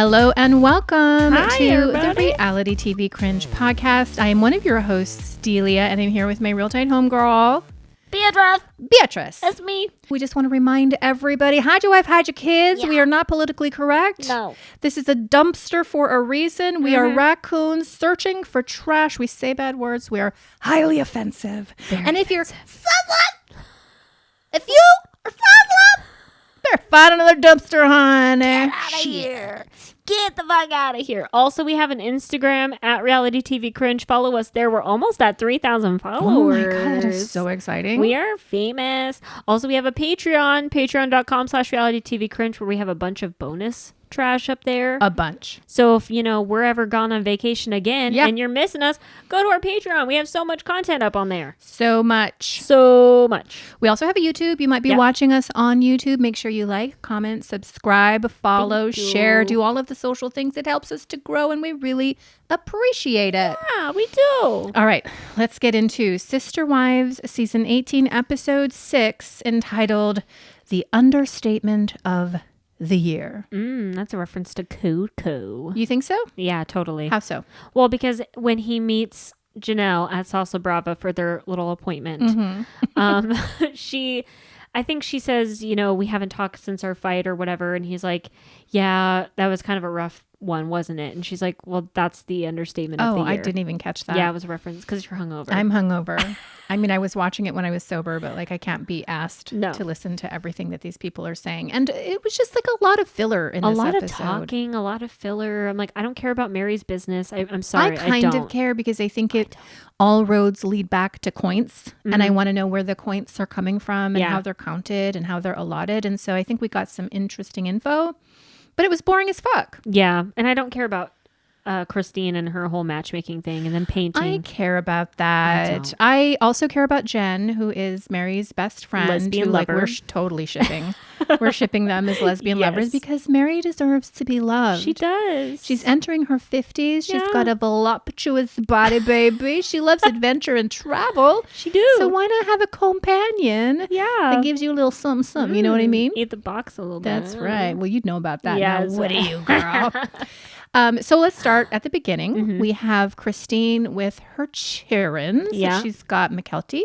Hello and welcome to everybody. the Reality TV Cringe podcast. I am one of your hosts, Delia, and I'm here with my real tight homegirl, Beatrice. That's me. We just want to remind everybody, hide your wife, hide your kids. Yeah. We are not politically correct. No. This is a dumpster for a reason. We are raccoons searching for trash. We say bad words. We are highly offensive. And if you're someone, if you are someone, better find another dumpster, honey. Get out of here. Get the fuck out of here. Also, we have an Instagram at Reality TV Cringe. Follow us there. We're almost at 3,000 followers. Oh my God, that is so exciting. We are famous. Also, we have a Patreon, patreon.com/Reality TV Cringe, where we have a bunch of bonus trash up there. A bunch. So if, we're ever gone on vacation again and you're missing us, go to our Patreon. We have so much content up on there. So much. We We also have a YouTube. You might be watching us on YouTube. Make sure you like, comment, subscribe, follow, share, do all of the social things. It helps us to grow and we really appreciate it. Yeah, we do. All right, let's get into Sister Wives season 18 episode 6 entitled The Understatement of the Year. That's a reference to Coco. You think so? Yeah, totally. How so? Well, because when he meets Janelle at Salsa Brava for their little appointment, I think she says, we haven't talked since our fight or whatever. And he's like, yeah, that was kind of a rough one, wasn't it? And she's like, well, that's the understatement of the year. I didn't even catch that. Yeah, it was a reference because you're hungover. I'm hungover. I mean, I was watching it when I was sober, but I can't be asked to listen to everything that these people are saying. And it was just a lot of filler in this episode. A lot of talking, a lot of filler. I'm like, I don't care about Meri's business. I'm sorry. I kind of care because I think all roads lead back to coins. And I want to know where the coins are coming from and how they're counted and how they're allotted. And so I think we got some interesting info. But it was boring as fuck. Yeah. And I don't care about Christine and her whole matchmaking thing and then painting. I care about that. I also care about Jen, who is Meri's best friend. Lesbian lover. We're totally shipping. We're shipping them as lesbian lovers because Meri deserves to be loved. She does. She's entering her 50s. She's got a voluptuous body, baby. She loves adventure and travel. She do. So why not have a companion? Yeah. That gives you a little something. You know what I mean? Eat the box a little bit. That's right. Well, you'd know about that. Yeah, now, what are you, girl? So let's start at the beginning. We have Christine with her children. So she's got McKelty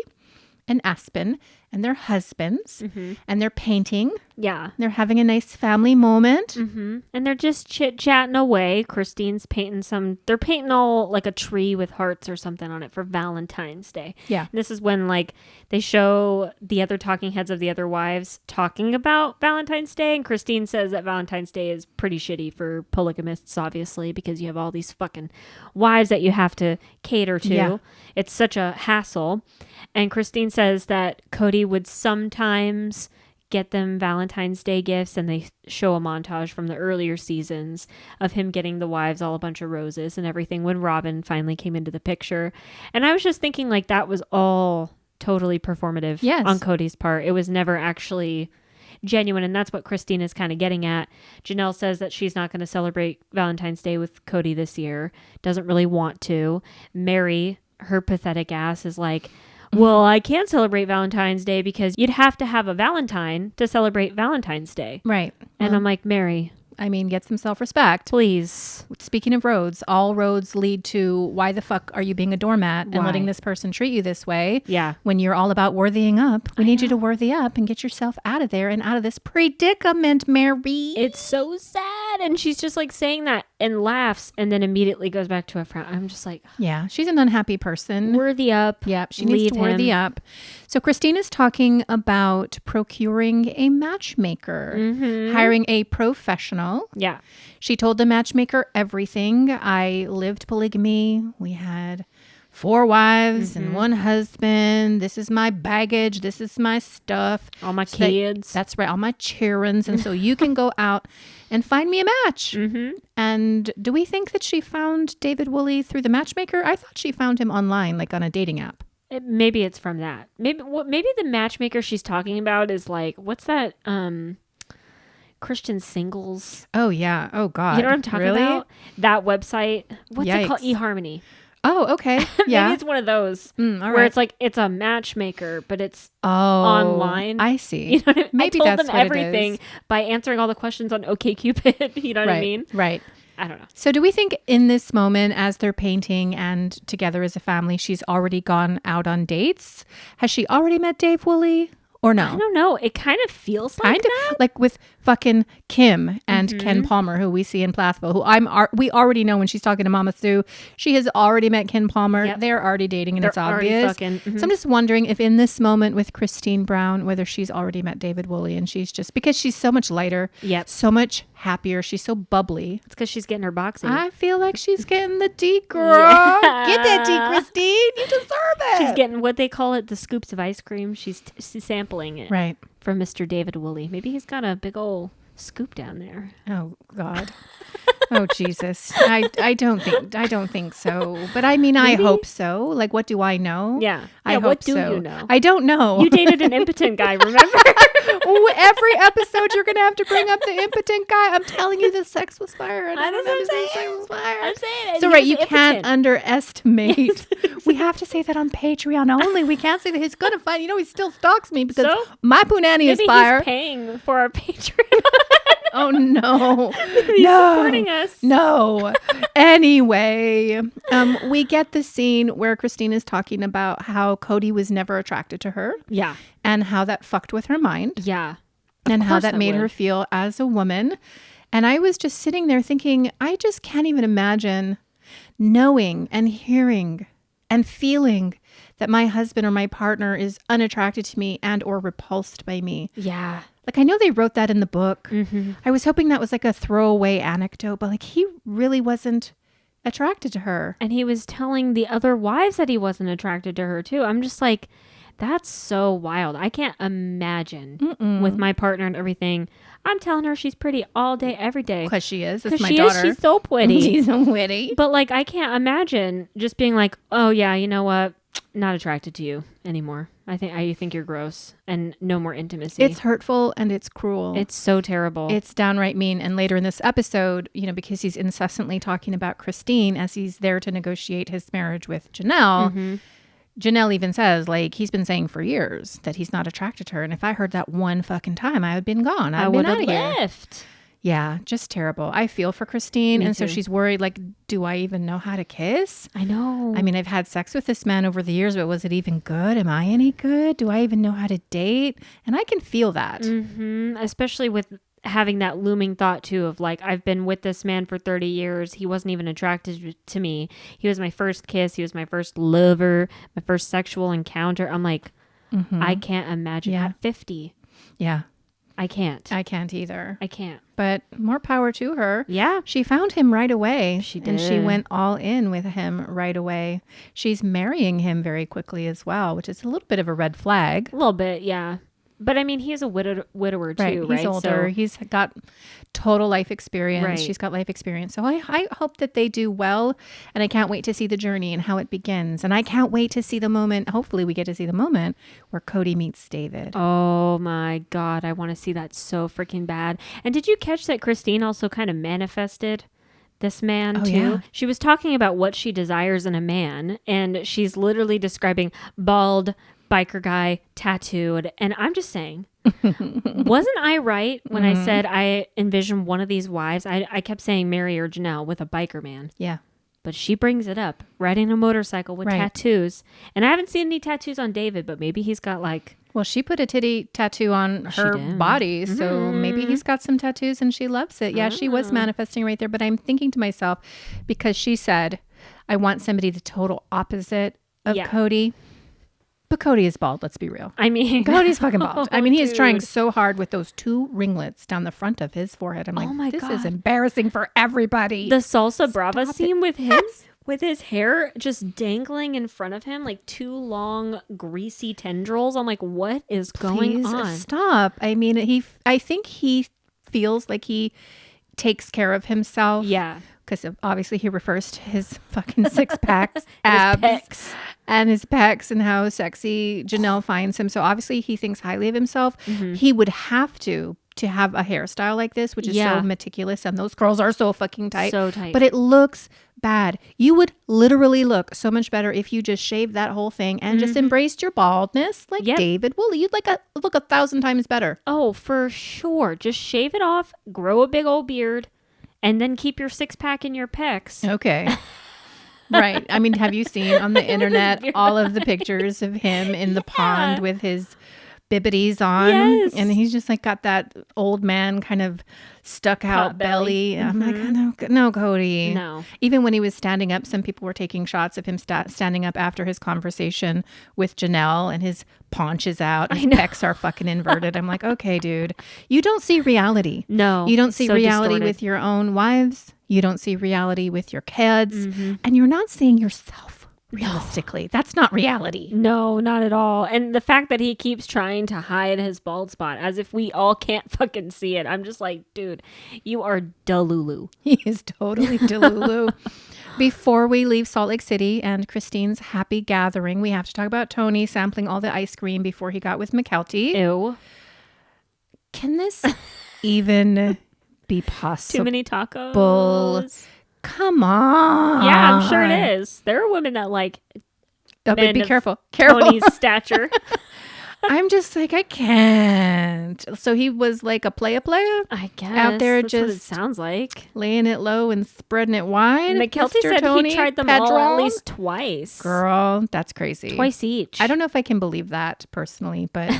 and Aspen and their husbands and they're painting. Yeah. They're having a nice family moment. And they're just chit-chatting away. Christine's painting they're painting all like a tree with hearts or something on it for Valentine's Day. Yeah. And this is when they show the other talking heads of the other wives talking about Valentine's Day. And Christine says that Valentine's Day is pretty shitty for polygamists, obviously, because you have all these fucking wives that you have to cater to. Yeah. It's such a hassle. And Christine says that Kody would sometimes get them Valentine's Day gifts, and they show a montage from the earlier seasons of him getting the wives all a bunch of roses and everything when Robyn finally came into the picture. And I was just thinking that was all totally performative on Kody's part. It was never actually genuine, and that's what Christine is kind of getting at. Janelle says that she's not going to celebrate Valentine's Day with Kody this year, doesn't really want to. Meri, her pathetic ass, is like, well, I can't celebrate Valentine's Day because you'd have to have a Valentine to celebrate Valentine's Day. Right. And I'm like, Meri, I mean, get some self-respect. please. Speaking of roads, all roads lead to why the fuck are you being a doormat and letting this person treat you this way? Yeah. When you're all about worthying up. We need you to worthy up and get yourself out of there and out of this predicament, Meri. It's so sad. And she's just saying that and laughs and then immediately goes back to her friend. I'm just like, yeah, she's an unhappy person. Worthy up. Yep, she needs to worthy up. So Christine is talking about procuring a matchmaker, hiring a professional. Yeah. She told the matchmaker everything. I lived polygamy. We had 4 wives and 1 husband. This is my baggage. This is my stuff. All my kids. That's right. All my children. And so you can go out and find me a match. And do we think that she found David Woolley through the matchmaker? I thought she found him online, on a dating app. Maybe it's from that. Maybe the matchmaker she's talking about is what's that? Christian Singles. Oh yeah. Oh God. You know what I'm talking about? That website. What's it called? eHarmony. Oh, okay. Yeah. Maybe it's one of those all where right. it's like it's a matchmaker, but it's online. I see. You know what I mean? Maybe I told that's them what it everything is. by answering all the questions on OkCupid. You know what I mean? Right. I don't know. So do we think in this moment, as they're painting and together as a family, she's already gone out on dates? Has she already met Dave Woolley or no? I don't know. It kind of feels like that. Like with fucking Kim and Ken Palmer, who we see in Plathville, who we already know when she's talking to Mama Sue, she has already met Ken Palmer. Yep. They're already dating and They're it's already obvious. fucking, So I'm just wondering if in this moment with Christine Brown, whether she's already met David Woolley and she's just, because she's so much lighter, so much happier, she's so bubbly. It's because she's getting her boxing. I feel like she's getting the D, girl. Yeah. Get that D, Christine. You deserve it. She's getting what they call it, the scoops of ice cream. She's sampling it. Right. From Mr. David Woolley. Maybe he's got a big old scoop down there. Oh God. Oh Jesus. I don't think so. But I mean, maybe? I hope so. Like, what do I know? Yeah. I hope what do so. you know? I don't know. You dated an impotent guy, remember? Every episode you're gonna have to bring up the impotent guy. I'm telling you, the sex was fire. And I don't know the sex was fire. I'm saying it. So right, you can't underestimate. We have to say that on Patreon only. We can't say that he's gonna find. You know, he still stalks me because my punani is fire. He's paying for our Patreon. Oh no. He's supporting us. No. Anyway, we get the scene where Christine is talking about how Kody was never attracted to her. Yeah. And how that fucked with her mind. Yeah. And how that made her feel as a woman. And I was just sitting there thinking, I just can't even imagine knowing and hearing and feeling that my husband or my partner is unattracted to me and or repulsed by me. Yeah. Like, I know they wrote that in the book. Mm-hmm. I was hoping that was like a throwaway anecdote, but like he really wasn't attracted to her. And he was telling the other wives that he wasn't attracted to her too. I'm just like, that's so wild. I can't imagine with my partner and everything. I'm telling her she's pretty all day, every day. Because she is. It's my she daughter. She's so witty. She's so witty. But like, I can't imagine just being like, oh yeah, you know what? Not attracted to you anymore. I think you're gross and no more intimacy. It's hurtful and it's cruel. It's so terrible. It's downright mean. And later in this episode, you know, because he's incessantly talking about Christine as he's there to negotiate his marriage with Janelle, Janelle even says, like, he's been saying for years that he's not attracted to her. And if I heard that one fucking time, I would have been gone. I would have left. Yeah, just terrible. I feel for Christine. Me and too. so she's worried, like, do I even know how to kiss? I know. I mean, I've had sex with this man over the years, but was it even good? Am I any good? Do I even know how to date? And I can feel that. Especially with having that looming thought too of like, I've been with this man for 30 years. He wasn't even attracted to me. He was my first kiss. He was my first lover, my first sexual encounter. I'm like, I can't imagine at 50. Yeah. I can't. I can't either. I can't. But more power to her. Yeah. She found him right away. She did. And she went all in with him right away. She's marrying him very quickly as well, which is a little bit of a red flag. A little bit, yeah. But I mean, he's a widower too, right? He's older. So, he's got total life experience. Right. She's got life experience. So I hope that they do well. And I can't wait to see the journey and how it begins. And I can't wait to see the moment. Hopefully we get to see the moment where Kody meets David. oh my God, I want to see that so freaking bad. And did you catch that Christine also kind of manifested this man too? Yeah. She was talking about what she desires in a man. And she's literally describing bald, biker guy, tattooed. And I'm just saying, wasn't I right when I said I envisioned one of these wives? I kept saying Meri or Janelle with a biker man. Yeah. But she brings it up, riding a motorcycle with tattoos. And I haven't seen any tattoos on David, but maybe he's got like... Well, she put a titty tattoo on her body, so maybe he's got some tattoos and she loves it. Yeah, she was manifesting right there. But I'm thinking to myself, because she said, I want somebody the total opposite of Kody. But Kody is bald, let's be real. I mean... Cody's fucking bald. I mean, he is trying so hard with those 2 ringlets down the front of his forehead. I'm like, oh my this God. is embarrassing for everybody. The Salsa Brava scene with him, with his hair just dangling in front of him, like 2 long, greasy tendrils. I'm like, what is going Please on? stop. I mean, I think he feels like he takes care of himself. Yeah. Because obviously he refers to his fucking 6-pack abs and his pecs and how sexy Janelle finds him. So obviously he thinks highly of himself. He would have to to have a hairstyle like this, which is Yeah. so meticulous, and those curls are so fucking tight. So tight. But it looks bad. You would literally look so much better if you just shaved that whole thing and just embraced your baldness like Yep. David Woolley. You'd look 1,000 times better. Oh, for sure. Just shave it off, grow a big old beard, and then keep your 6-pack in your pecs. Okay. Right. I mean, have you seen on the internet all of the pictures of him in the pond with his bibbities on? Yes. And he's just like got that old man kind of stuck out Pot belly. I'm like, no, Kody. No. Even when he was standing up, some people were taking shots of him standing up after his conversation with Janelle, and his paunch is out. His pecs are fucking inverted. I'm like, okay, dude, you don't see reality. No. You don't see so reality distorted. with your own wives. You don't see reality with your kids. And you're not seeing yourself realistically. That's not reality. No, not at all. And the fact that he keeps trying to hide his bald spot as if we all can't fucking see it. I'm just like, dude, you are Delulu. He is totally Delulu. Before we leave Salt Lake City and Christine's happy gathering, we have to talk about Tony sampling all the ice cream before he got with McKelty. Ew. Can this even be possible? Too many tacos. Come on. Yeah, I'm sure it is. There are women that like Oh, but men be of careful. Careful. Tony's stature. I'm just like, I can't. So he was like a player, I guess. out there that's what it just sounds like. laying it low and spreading it wide. McKelty Mr. said Tony he tried them all Padron? at least twice. Girl, that's crazy. Twice each. I don't know if I can believe that personally, but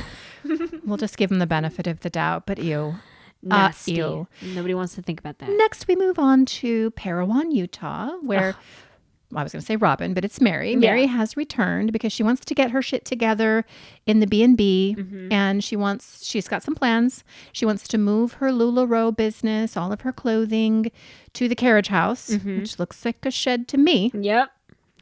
we'll just give him the benefit of the doubt. But ew. Nasty. Ew. Nobody wants to think about that. Next, we move on to Parowan, Utah, where I was going to say Robyn, but it's Meri. Meri has returned because she wants to get her shit together in the B&B, and she's got some plans. She wants to move her LuLaRoe business, all of her clothing, to the carriage house, which looks like a shed to me. Yep.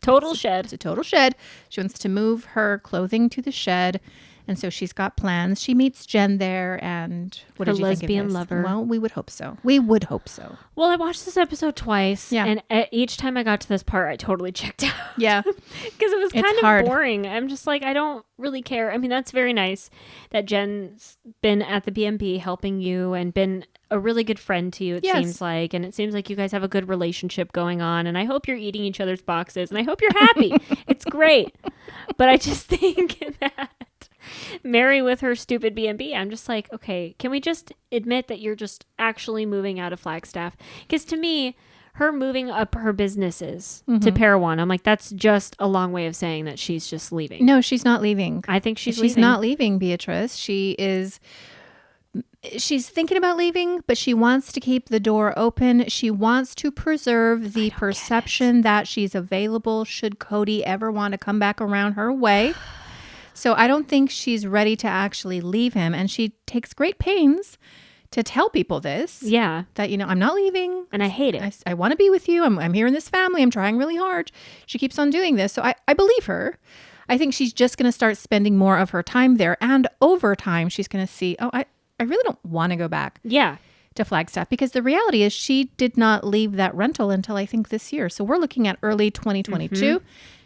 Total shed. It's a total shed. She wants to move her clothing to the shed. And so she's got plans. She meets Jen there, and what Her did you think of lesbian this? lover. Well, we would hope so. We would hope so. Well, I watched this episode twice. Yeah. And each time I got to this part, I totally checked out. Yeah. Because it was It's kind of hard. boring. I'm just like, I don't really care. I mean, that's very nice that Jen's been at the B&B helping you and been a really good friend to you, it Yes. seems like. And it seems like you guys have a good relationship going on. And I hope you're eating each other's boxes. And I hope you're happy. It's great. But I just think that Meri with her stupid B&B, I'm just like, okay, can we just admit that you're just actually moving out of Flagstaff? Because to me, her moving up her businesses to Parowan, I'm like, that's just a long way of saying that she's just leaving. No, she's not leaving. I think she's She's leaving. not leaving, Beatrice. She's thinking about leaving, but she wants to keep the door open. She wants to preserve the perception that she's available should Kody ever want to come back around her way. So I don't think she's ready to actually leave him. And she takes great pains to tell people this. Yeah. That, I'm not leaving. And I hate it. I want to be with you. I'm here in this family. I'm trying really hard. She keeps on doing this. So I believe her. I think she's just going to start spending more of her time there. And over time, she's going to see, I really don't want to go back Yeah. to Flagstaff, because the reality is she did not leave that rental until I think this year. So we're looking at early 2022.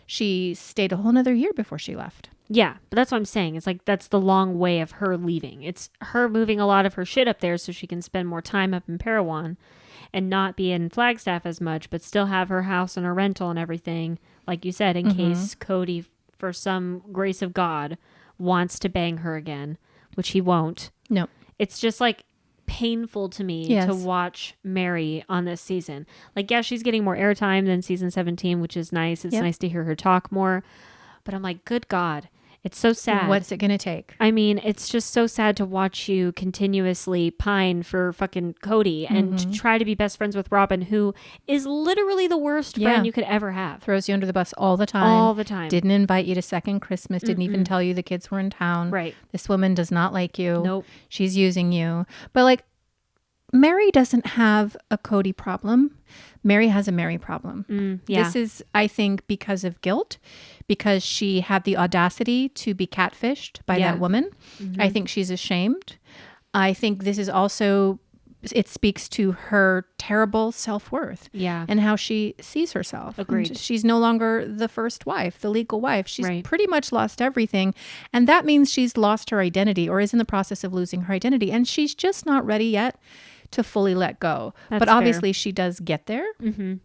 She stayed a whole nother year before she left. Yeah, but that's what I'm saying. It's like that's the long way of her leaving. It's her moving a lot of her shit up there so she can spend more time up in Parowan and not be in Flagstaff as much, but still have her house and her rental and everything, like you said, in case Kody, for some grace of God, wants to bang her again, which he won't. No. It's just like painful to me to watch Meri on this season. Like, yeah, she's getting more airtime than season 17, which is nice. It's nice to hear her talk more. But I'm like, good God. It's so sad. What's it going to take? I mean, it's just so sad to watch you continuously pine for fucking Kody and to try to be best friends with Robyn, who is literally the worst friend you could ever have. Throws you under the bus all the time. All the time. Didn't invite you to second Christmas. Didn't even tell you the kids were in town. Right. This woman does not like you. Nope. She's using you. But like, Meri doesn't have a Kody problem. Meri has a Meri problem. Yeah. This is, I think, because of guilt, because she had the audacity to be catfished by that woman. I think she's ashamed. I think this is also it speaks to her terrible self-worth. Yeah. And how she sees herself. Agreed. And she's no longer the first wife, the legal wife. She's Right. pretty much lost everything. And that means she's lost her identity or is in the process of losing her identity. And she's just not ready yet to fully let go. That's but fair. obviously she does get there. Mm-hmm.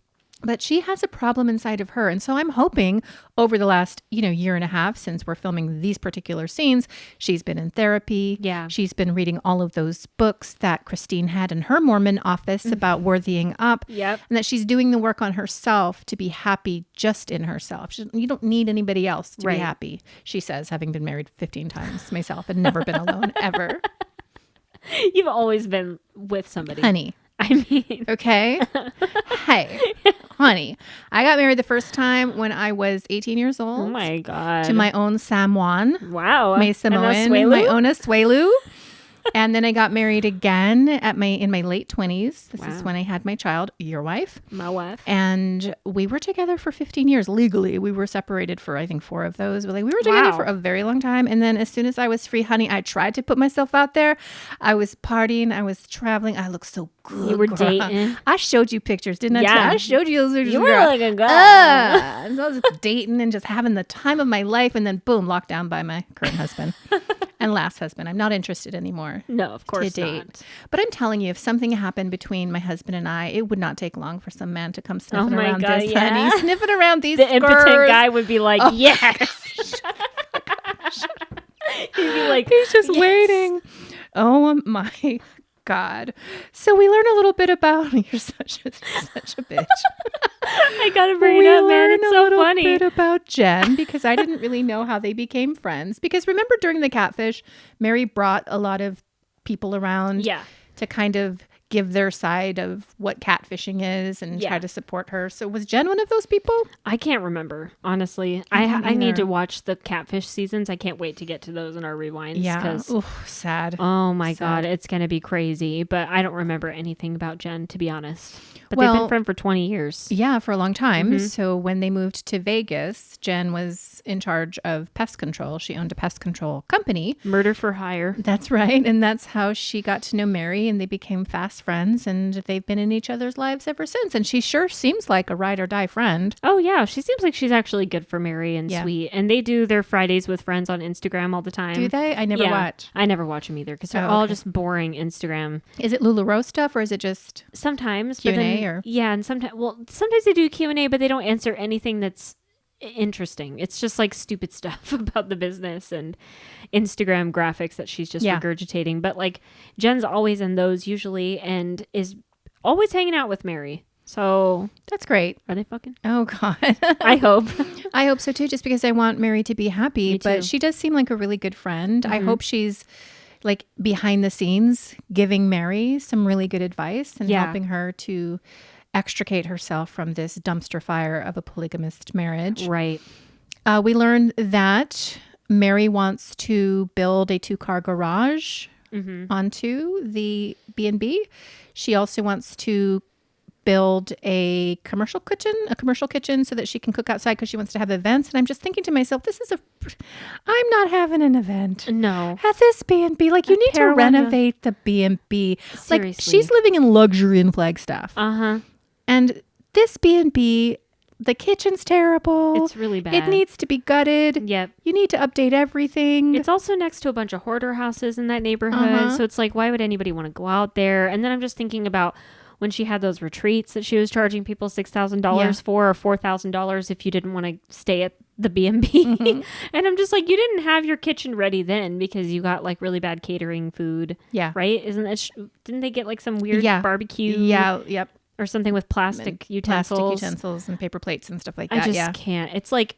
But she has a problem inside of her. And so I'm hoping over the last, year and a half since we're filming these particular scenes, she's been in therapy. Yeah. She's been reading all of those books that Christine had in her Mormon office about worthying up. Yep. And that she's doing the work on herself to be happy just in herself. You don't need anybody else to Right. be happy, she says, having been married 15 times myself and never been alone ever. You've always been with somebody. Honey. I mean, Okay. Hey, honey, I got married the first time when I was 18 years old. oh my God. To my own Samoan, wow. May And Samoan, Asuelu? my own Asuelu. And then I got married again in my late 20s. This is Wow. when I had my child, your wife. My wife. And we were together for 15 years legally. We were separated for, I think, 4 of those. But we were together Wow. for a very long time. And then as soon as I was free, honey, I tried to put myself out there. I was partying. I was traveling. I looked so good. You were girl. dating. I showed you pictures, didn't I? Yeah. I showed you those pictures. You were girl. like a girl. And so I was dating and just having the time of my life. And then boom, locked down by my current husband and last husband. I'm not interested anymore. No, of course To date. not. But I'm telling you, if something happened between my husband and I, it would not take long for some man to come Oh sniffing my around God, this, yeah. honey. Sniffing around these The impotent skirts. guy would be like, yes. He'd be like, He's just yes. waiting. Oh my God. So we learn a little bit about you're such a bitch. I gotta bring We it up, man. learn It's a so little funny. bit about Jen because I didn't really know how they became friends. Because remember during the catfish, Meri brought a lot of people around Yeah. to kind of give their side of what catfishing is and Yeah. try to support her. So was Jen one of those people? I can't remember, honestly. I I don't need either. to watch the catfish seasons. I can't wait to get to those in our rewinds. Yeah. 'Cause- Ooh, sad. oh my Sad. God, it's going to be crazy. But I don't remember anything about Jen, to be honest. But they've Well, been friends for 20 years. Yeah, for a long time. Mhm. So when they moved to Vegas, Jen was in charge of pest control. She owned a pest control company. Murder for hire. That's right. And that's how she got to know Meri and they became fast friends and they've been in each other's lives ever since. And she sure seems like a ride or die friend. Oh, yeah. She seems like she's actually good for Meri and Yeah. sweet. And they do their Fridays with friends on Instagram all the time. Do they? I never Yeah. watch. I never watch them either because they're Oh, all okay. just boring Instagram. Is it LuLaRoe stuff or is it just Sometimes. Q&A but then, or? Yeah. And sometimes they do Q&A, but they don't answer anything that's interesting. It's just like stupid stuff about the business and Instagram graphics that she's just Yeah. regurgitating. But like Jen's always in those usually and is always hanging out with Meri. So That's great. are they fucking? Oh, God. I hope. I hope so too, just because I want Meri to be happy. Me too. But she does seem like a really good friend. I Mhm. hope she's like behind the scenes giving Meri some really good advice and Yeah. helping her to extricate herself from this dumpster fire of a polygamist marriage. Right. We learned that Meri wants to build a 2-car garage Mm-hmm. onto the B&B. She also wants to build a commercial kitchen so that she can cook outside because she wants to have events. And I'm just thinking to myself, I'm not having an event No. at this B&B. Like you need to Apparel renovate the B&B. Like Seriously. she's living in luxury in Flagstaff. Uh-huh. And this B&B, the kitchen's terrible. It's really bad. It needs to be gutted. Yep. You need to update everything. It's also next to a bunch of hoarder houses in that neighborhood. Uh-huh. So it's like, why would anybody want to go out there? And then I'm just thinking about when she had those retreats that she was charging people $6,000 for or $4,000 if you didn't want to stay at the B&B. Mm-hmm. And I'm just like, you didn't have your kitchen ready then because you got like really bad catering food, Yeah. right? Isn't that, didn't they get like some weird Yeah. barbecue Yeah. Yep. or something with plastic utensils? Plastic utensils and paper plates and stuff like I that. just Yeah. can't. It's like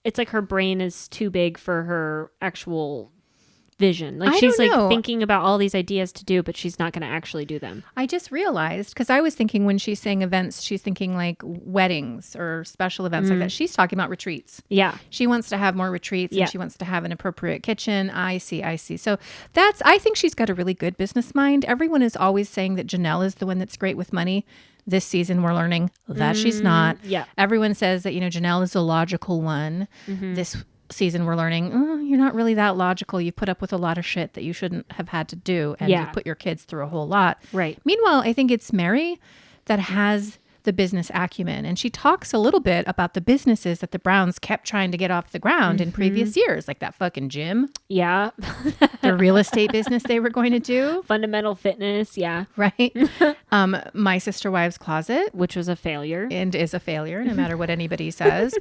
it's like her brain is too big for her actual vision. Like I she's don't like know. thinking about all these ideas to do, but she's not going to actually do them. I just realized because I was thinking when she's saying events, she's thinking like weddings or special events like that. She's talking about retreats. Yeah. She wants to have more retreats Yeah. and she wants to have an appropriate kitchen. I see. So I think she's got a really good business mind. Everyone is always saying that Janelle is the one that's great with money. This season, we're learning that she's not. Yeah. Everyone says that, Janelle is the logical one. This season we're learning, oh, you're not really that logical. You put up with a lot of shit that you shouldn't have had to do. And you put your kids through a whole lot. Right. Meanwhile, I think it's Meri that has the business acumen. And she talks a little bit about the businesses that the Browns kept trying to get off the ground in previous years, like that fucking gym. Yeah. The real estate business they were going to do. Fundamental fitness. Yeah. Right. My Sister Wives Closet. Which was a failure. And is a failure, no matter what anybody says.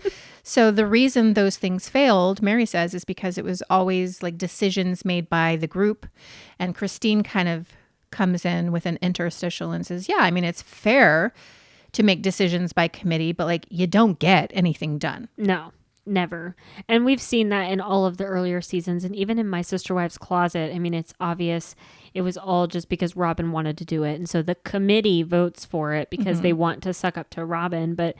So the reason those things failed, Meri says, is because it was always like decisions made by the group. And Christine kind of comes in with an interstitial and says, yeah, I mean, it's fair to make decisions by committee, but like you don't get anything done. No, never. And we've seen that in all of the earlier seasons. And even in My Sister Wives Closet, I mean, it's obvious it was all just because Robyn wanted to do it. And so the committee votes for it because they want to suck up to Robyn, but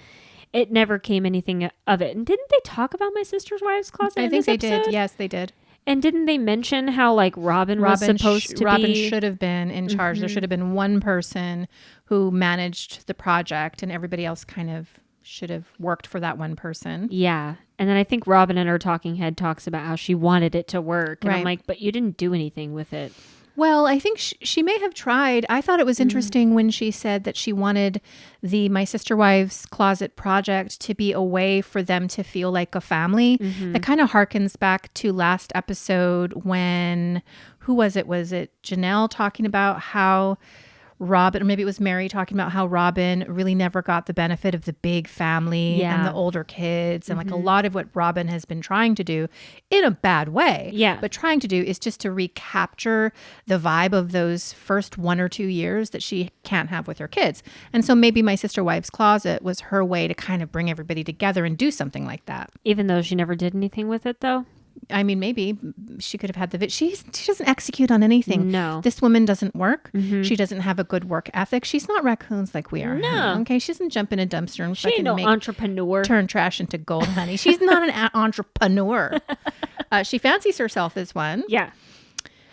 it never came anything of it. And didn't they talk about My Sister Wives Closet? I think they did. Yes, they did. And didn't they mention how like Robyn was supposed to Robyn be? should have been in charge. There should have been one person who managed the project and everybody else kind of should have worked for that one person. Yeah. And then I think Robyn in her talking head talks about how she wanted it to work. And Right. I'm like, but you didn't do anything with it. Well, I think she may have tried. I thought it was interesting when she said that she wanted the My Sister Wives Closet project to be a way for them to feel like a family. That kind of harkens back to last episode when, who was it? Was it Janelle talking about how Robyn, or maybe it was Meri talking about how Robyn really never got the benefit of the big family and the older kids. And like a lot of what Robyn has been trying to do in a bad way, but trying to do is just to recapture the vibe of those first 1 or 2 years that she can't have with her kids. And so maybe My Sister Wives Closet was her way to kind of bring everybody together and do something like that. Even though she never did anything with it though. I mean, maybe she could have had she doesn't execute on anything. No. This woman doesn't work. She doesn't have a good work ethic. She's not raccoons like we are. No. Honey. Okay. She doesn't jump in a dumpster and She ain't fucking no entrepreneur. turn trash into gold, honey. She's not an entrepreneur. She fancies herself as one. Yeah.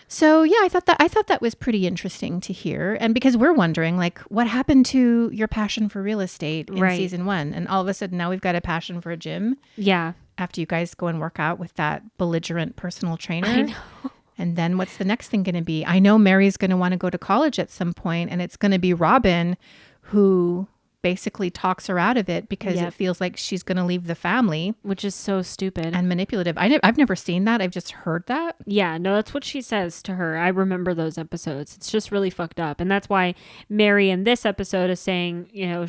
So yeah, I thought that was pretty interesting to hear. And because we're wondering like what happened to your passion for real estate in season 1? And all of a sudden now we've got a passion for a gym. Yeah. After you guys go and work out with that belligerent personal trainer. I know. And then what's the next thing going to be? I know Meri's going to want to go to college at some point, and it's going to be Robyn who basically talks her out of it because it feels like she's going to leave the family. Which is so stupid. And manipulative. I've never seen that. I've just heard that. Yeah, no, that's what she says to her. I remember those episodes. It's just really fucked up. And that's why Meri in this episode is saying, you know,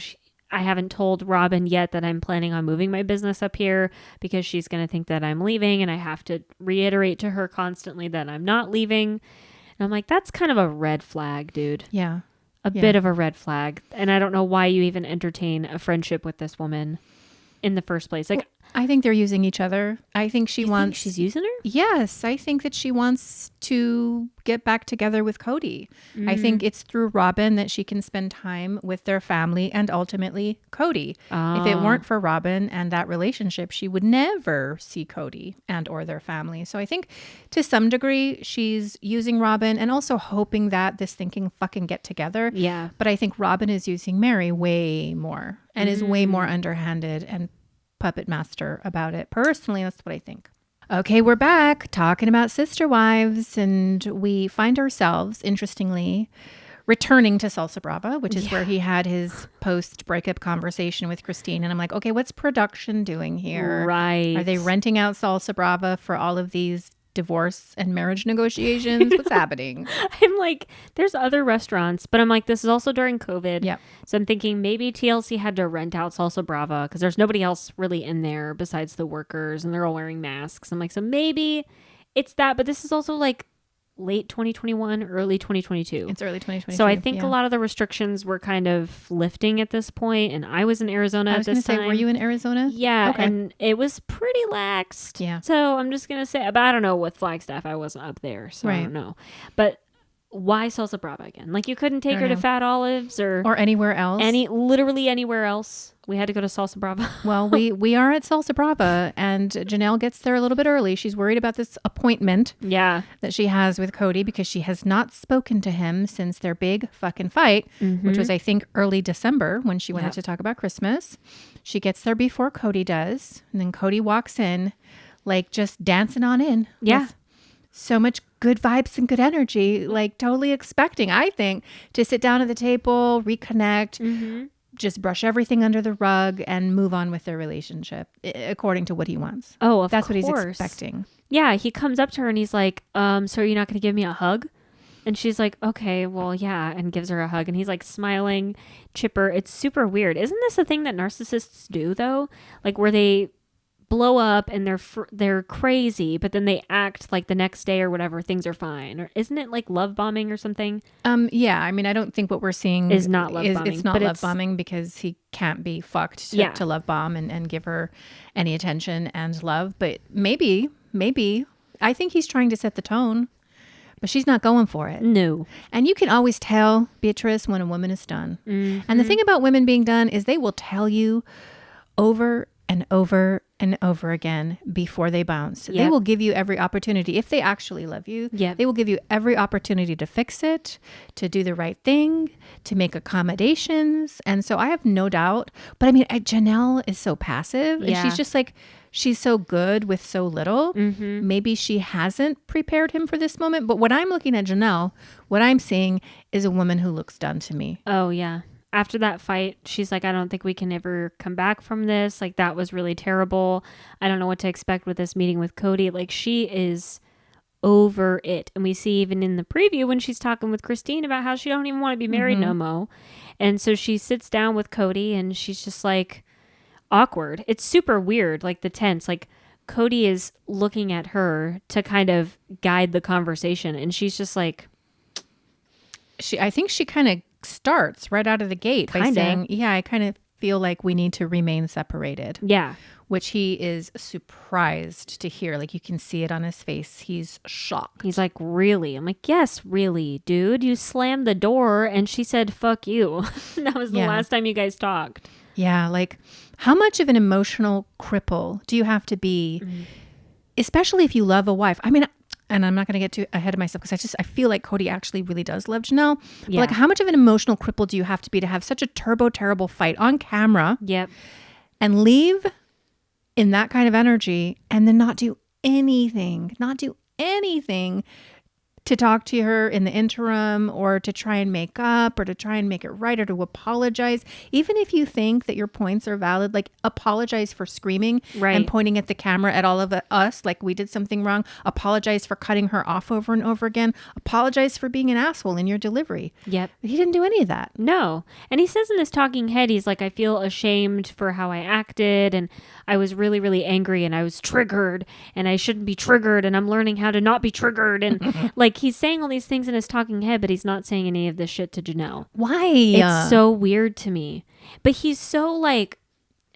I haven't told Robyn yet that I'm planning on moving my business up here because she's going to think that I'm leaving. And I have to reiterate to her constantly that I'm not leaving. And I'm like, that's kind of a red flag, dude. Yeah. A bit of a red flag. And I don't know why you even entertain a friendship with this woman in the first place. Like, I think they're using each other. I think she wants... think she's using her? Yes. I think that she wants to get back together with Kody. I think it's through Robyn that she can spend time with their family and ultimately Kody. If it weren't for Robyn and that relationship, she would never see Kody and or their family. So I think to some degree, she's using Robyn and also hoping that this thing can fucking get together. Yeah. But I think Robyn is using Meri way more and is way more underhanded and puppet master about it. Personally, that's what I think. Okay, we're back talking about sister wives, and we find ourselves, interestingly, returning to Salsa Brava, which is where he had his post-breakup conversation with Christine. And I'm like, okay, what's production doing here? Right. Are they renting out Salsa Brava for all of these divorce and marriage negotiations? What's happening? I'm like, there's other restaurants, but I'm like, this is also during COVID. Yep. So I'm thinking maybe TLC had to rent out Salsa Brava because there's nobody else really in there besides the workers and they're all wearing masks. I'm like, so maybe it's that, but this is also like late 2021, early 2022. It's early 2022. So I think a lot of the restrictions were kind of lifting at this point, and I was in Arizona at this time. Were you in Arizona? Yeah, Okay. and it was pretty laxed. Yeah. So I'm just going to say, but I don't know with Flagstaff. I wasn't up there, so I don't know. But why Salsa Brava again? Like you couldn't take her to Fat Olives or anywhere else. Literally anywhere else. We had to go to Salsa Brava. Well, we are at Salsa Brava, and Janelle gets there a little bit early. She's worried about this appointment that she has with Kody because she has not spoken to him since their big fucking fight, which was, I think, early December when she wanted to talk about Christmas. She gets there before Kody does, and then Kody walks in like just dancing on in. Yeah. With so much good vibes and good energy, like totally expecting, I think, to sit down at the table, reconnect, just brush everything under the rug and move on with their relationship according to what he wants. Oh, of That's course. what he's expecting. Yeah, he comes up to her and he's like, so are you not going to give me a hug? And she's like, okay, well, yeah, and gives her a hug. And he's like smiling, chipper. It's super weird. Isn't this a thing that narcissists do, though? Like where they blow up and they're crazy, but then they act like the next day or whatever things are fine. Or isn't it like love bombing or something? Yeah, I mean, I don't think what we're seeing is not love bombing. It's not love bombing because he can't be fucked to love bomb and give her any attention and love. But maybe I think he's trying to set the tone, but she's not going for it. No. And you can always tell, Beatrice, when a woman is done. And the thing about women being done is they will tell you over and over and over again before they bounce. They will give you every opportunity. If they actually love you, they will give you every opportunity to fix it, to do the right thing, to make accommodations. And so I have no doubt. But I mean, Janelle is so passive. And she's just like, she's so good with so little. Maybe she hasn't prepared him for this moment. But when I'm looking at Janelle, what I'm seeing is a woman who looks done to me. Oh, yeah. After that fight, she's like, I don't think we can ever come back from this. Like, that was really terrible. I don't know what to expect with this meeting with Kody. Like, she is over it. And we see even in the preview when she's talking with Christine about how she don't even want to be married no more. And so she sits down with Kody and she's just like awkward. It's super weird, like the tense. Like, Kody is looking at her to kind of guide the conversation. And she's just like... I think she kind of starts right out of the gate by saying, yeah, I kind of feel like we need to remain separated. Yeah. Which he is surprised to hear. Like, you can see it on his face. He's shocked. He's like, really? I'm like, yes, really, dude. You slammed the door and she said, fuck you. That was the last time you guys talked. Yeah. Like, how much of an emotional cripple do you have to be, especially if you love a wife? I mean, and I'm not going to get too ahead of myself because I feel like Kody actually really does love Janelle. But like, how much of an emotional cripple do you have to be to have such a terrible fight on camera? Yep. And leave in that kind of energy and then not do anything to talk to her in the interim or to try and make up or to try and make it right or to apologize. Even if you think that your points are valid, like apologize for screaming and pointing at the camera at all of us like we did something wrong. Apologize for cutting her off over and over again. Apologize for being an asshole in your delivery. Yep. But he didn't do any of that. No. And he says in this talking head, he's like, I feel ashamed for how I acted and I was really, really angry and I was triggered and I shouldn't be triggered and I'm learning how to not be triggered. And like, he's saying all these things in his talking head, but he's not saying any of this shit to Janelle. Why? It's so weird to me. But he's so like,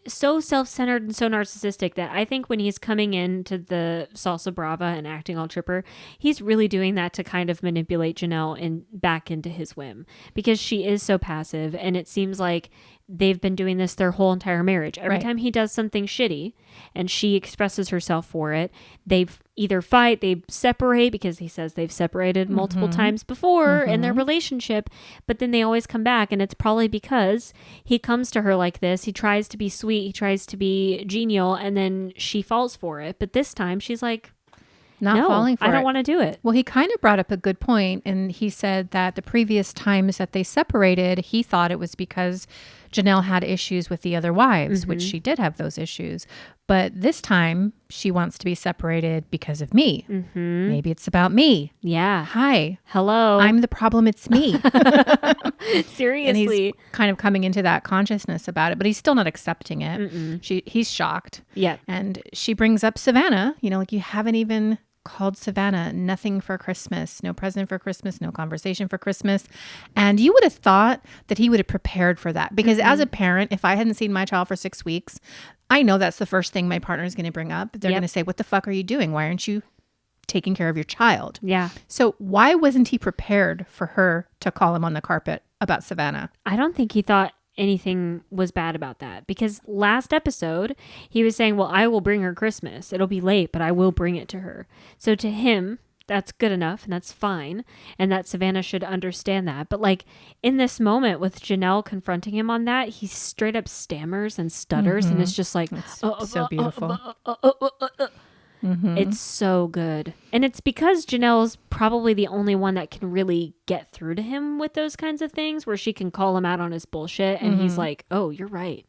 so self-centered and so narcissistic that I think when he's coming into the Salsa Brava and acting all chipper, he's really doing that to kind of manipulate Janelle and back into his whim because she is so passive and it seems like they've been doing this their whole entire marriage. Every time he does something shitty and she expresses herself for it, they either fight, they separate because he says they've separated multiple times before in their relationship, but then they always come back and it's probably because he comes to her like this. He tries to be sweet, he tries to be genial, and then she falls for it. But this time she's like, not falling for it. I don't want to do it. Well, he kind of brought up a good point, and he said that the previous times that they separated, he thought it was because Janelle had issues with the other wives, which she did have those issues. But this time, she wants to be separated because of me. Maybe it's about me. Yeah. Hi. Hello. I'm the problem. It's me. Seriously. And he's kind of coming into that consciousness about it, but he's still not accepting it. He's shocked. Yeah. And she brings up Savannah, like you haven't even called Savannah, nothing for Christmas, no present for Christmas, no conversation for Christmas. And you would have thought that he would have prepared for that because as a parent, if I hadn't seen my child for 6 weeks, I know that's the first thing my partner is going to bring up. They're going to say, what the fuck are you doing? Why aren't you taking care of your child? Yeah. So why wasn't he prepared for her to call him on the carpet about Savannah? I don't think he thought anything was bad about that because last episode he was saying, well, I will bring her Christmas. It'll be late, but I will bring it to her. So to him, that's good enough and that's fine. And that Savannah should understand that. But like in this moment with Janelle confronting him on that, he straight up stammers and stutters and it's just like, it's so beautiful. It's so good. And it's because Janelle's probably the only one that can really get through to him with those kinds of things, where she can call him out on his bullshit and he's like, oh, you're right.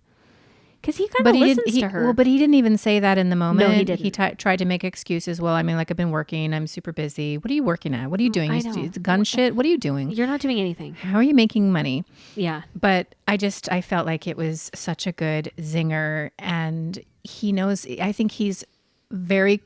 Because he kind of listens to her. Well, but he didn't even say that in the moment. No, he didn't. He tried to make excuses. Well, I mean, like, I've been working. I'm super busy. What are you working at? What are you doing? It's gun shit. What are you doing? You're not doing anything. How are you making money? Yeah. But I felt like it was such a good zinger. And he knows, I think he's very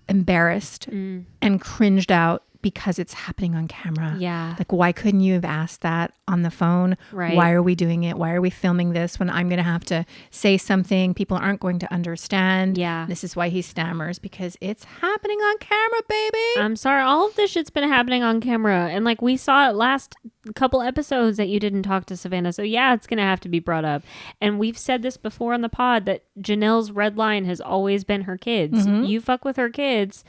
embarrassed and cringed out because it's happening on camera. Yeah. Like, why couldn't you have asked that on the phone? Right. Why are we doing it? Why are we filming this when I'm going to have to say something people aren't going to understand? Yeah. This is why he stammers, because it's happening on camera, baby. I'm sorry. All of this shit's been happening on camera. And like we saw it last couple episodes that you didn't talk to Savannah. So yeah, it's going to have to be brought up. And we've said this before on the pod that Janelle's red line has always been her kids. You fuck with her kids,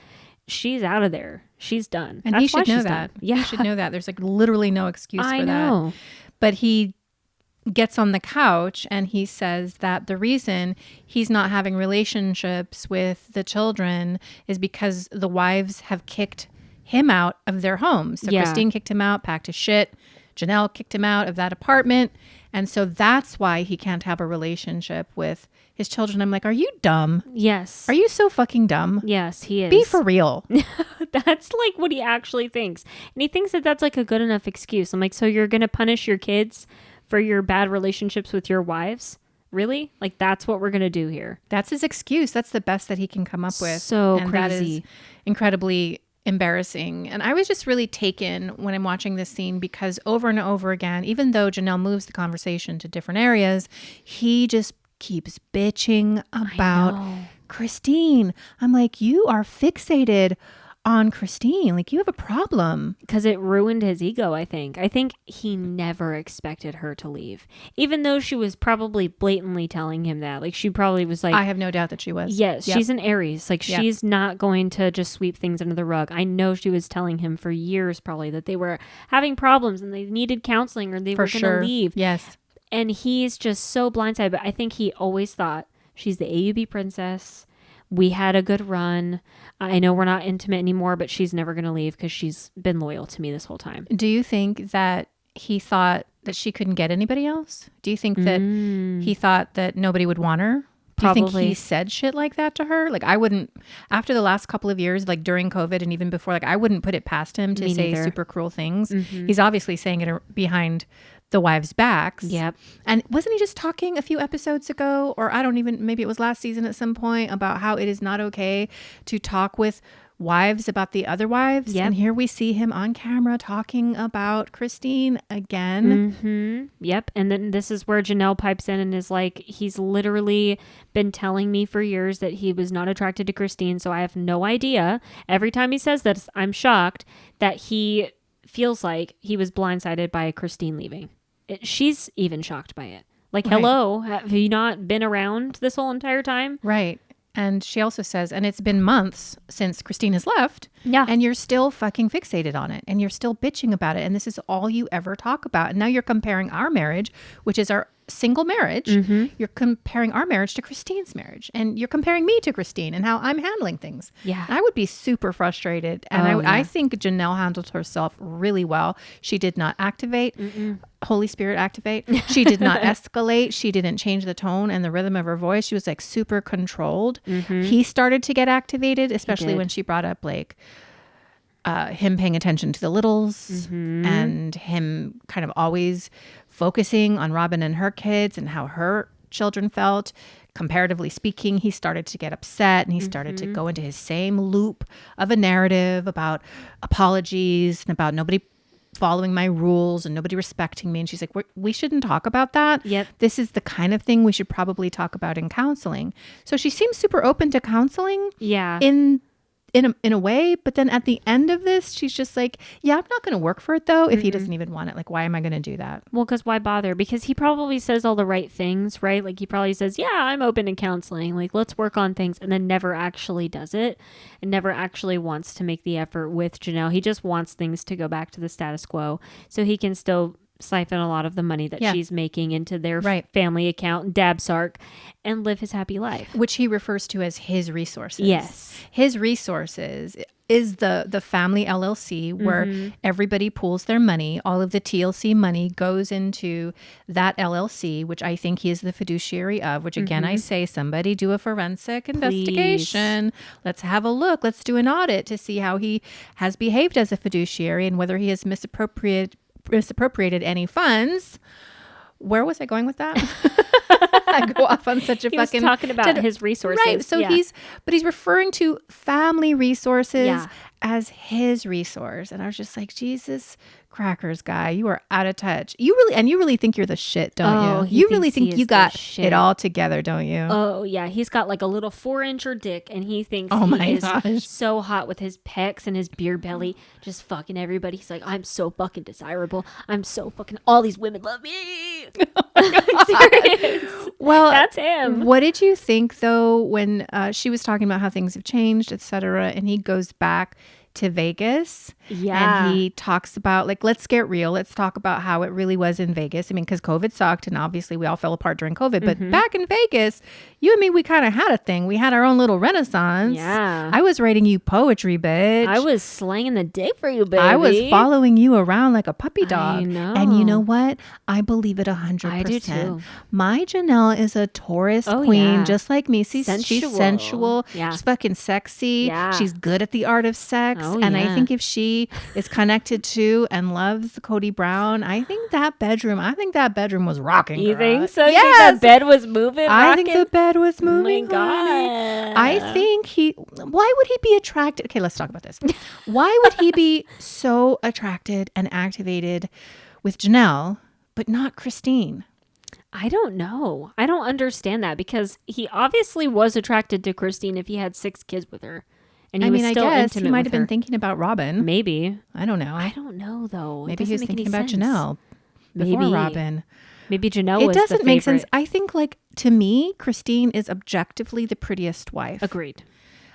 she's out of there. She's done. And That's he should why know she's that. done. Yeah. He should know that. There's like literally no excuse for I know. that. But he gets on the couch and he says that the reason he's not having relationships with the children is because the wives have kicked him out of their homes. So Christine kicked him out, packed his shit. Janelle kicked him out of that apartment. And so that's why he can't have a relationship with his children. I'm like, are you dumb? Yes. Are you so fucking dumb? Yes, he is. Be for real. That's like what he actually thinks. And he thinks that that's like a good enough excuse. I'm like, so you're going to punish your kids for your bad relationships with your wives? Really? Like, that's what we're going to do here. That's his excuse. That's the best that he can come up with. So and crazy. That is incredibly embarrassing. And I was just really taken when I'm watching this scene because over and over again, even though Janelle moves the conversation to different areas, he just keeps bitching about Christine. I'm like, you are fixated on Christine. Like, you have a problem. Because it ruined his ego, I think. I think he never expected her to leave. Even though she was probably blatantly telling him that. Like, she probably was like... I have no doubt that she was. Yes, she's an Aries. Like, she's not going to just sweep things under the rug. I know she was telling him for years probably that they were having problems and they needed counseling or they were going to leave. Yes. And he's just so blindsided. But I think he always thought, she's the AUB princess. We had a good run. I know we're not intimate anymore, but she's never going to leave because she's been loyal to me this whole time. Do you think that he thought that she couldn't get anybody else? Do you think that he thought that nobody would want her? Probably. Do you think he said shit like that to her? Like, I wouldn't, after the last couple of years, like during COVID and even before, like I wouldn't put it past him to say super cruel things. He's obviously saying it behind the wives' backs. Yep. And wasn't he just talking a few episodes ago, or maybe it was last season at some point, about how it is not okay to talk with wives about the other wives? Yep. And here we see him on camera talking about Christine again. Yep. And then this is where Janelle pipes in and is like, he's literally been telling me for years that he was not attracted to Christine. So I have no idea. Every time he says this, I'm shocked that he feels like he was blindsided by Christine leaving. She's even shocked by it. Like, hello, have you not been around this whole entire time? Right. And she also says, and it's been months since Christine has left. Yeah. And you're still fucking fixated on it. And you're still bitching about it. And this is all you ever talk about. And now you're comparing our marriage, which is our single marriage. You're comparing our marriage to Christine's marriage. And you're comparing me to Christine and how I'm handling things. Yeah. I would be super frustrated. And I think Janelle handled herself really well. She did not activate. Holy Spirit activate. She did not escalate. She didn't change the tone and the rhythm of her voice. She was like super controlled. He started to get activated, especially when she brought up like him paying attention to the littles and him kind of always focusing on Robyn and her kids and how her children felt. Comparatively speaking, he started to get upset and he started to go into his same loop of a narrative about apologies and about nobody following my rules and nobody respecting me. And she's like, we shouldn't talk about that. Yep. This is the kind of thing we should probably talk about in counseling. So she seems super open to counseling. Yeah. In a way, but then at the end of this, she's just like, yeah, I'm not going to work for it though if he doesn't even want it. Like, why am I going to do that? Well, because why bother? Because he probably says all the right things, right? Like, he probably says, yeah, I'm open to counseling. Like, let's work on things, and then never actually does it and never actually wants to make the effort with Janelle. He just wants things to go back to the status quo so he can still siphon a lot of the money that she's making into their family account, Dabsark, and live his happy life. Which he refers to as his resources. Yes. His resources is the family LLC where everybody pools their money. All of the TLC money goes into that LLC, which I think he is the fiduciary of, which again, I say somebody do a forensic investigation. Let's have a look. Let's do an audit to see how he has behaved as a fiduciary and whether he has misappropriated any funds. Where was I going with that? I go off on such a fucking... He was talking about his resources. Right. So he's referring to family resources as his resource. And I was just like, Jesus crackers, guy, you are out of touch. You really think you're the shit, don't you? You really think you got it all together, don't you? Oh yeah, he's got like a little 4-incher dick, and he thinks he is so hot with his pecs and his beer belly, just fucking everybody. He's like, I'm so fucking desirable. I'm so fucking. All these women love me. Serious. Well, that's him. What did you think though when she was talking about how things have changed, etc., and he goes back to Vegas and he talks about like, let's get real, let's talk about how it really was in Vegas. I mean, because COVID sucked and obviously we all fell apart during COVID, but back in Vegas, you and me, we kind of had a thing. We had our own little renaissance. I was writing you poetry, bitch. I was slanging the dick for you, baby. I was following you around like a puppy dog. I know. And you know what? I believe it 100%. I do too. My Janelle is a Taurus queen, just like me. She's sensual. She's fucking sexy. She's good at the art of sex. I think if she is connected to and loves Kody Brown, I think that bedroom was rocking. You girl. think so? Yes. You think that bed was moving? I think the bed was moving. Oh my God. I think why would he be attracted? Okay, let's talk about this. Why would he be so attracted and activated with Janelle, but not Christine? I don't know. I don't understand that because he obviously was attracted to Christine if he had 6 kids with her. And he was still I guess intimate he might have with her. been thinking about Robyn. Maybe. I don't know. I don't know though. Maybe he was thinking about Janelle before Robyn. Maybe Janelle was the favorite. It doesn't make sense. I think like to me, Christine is objectively the prettiest wife. Agreed.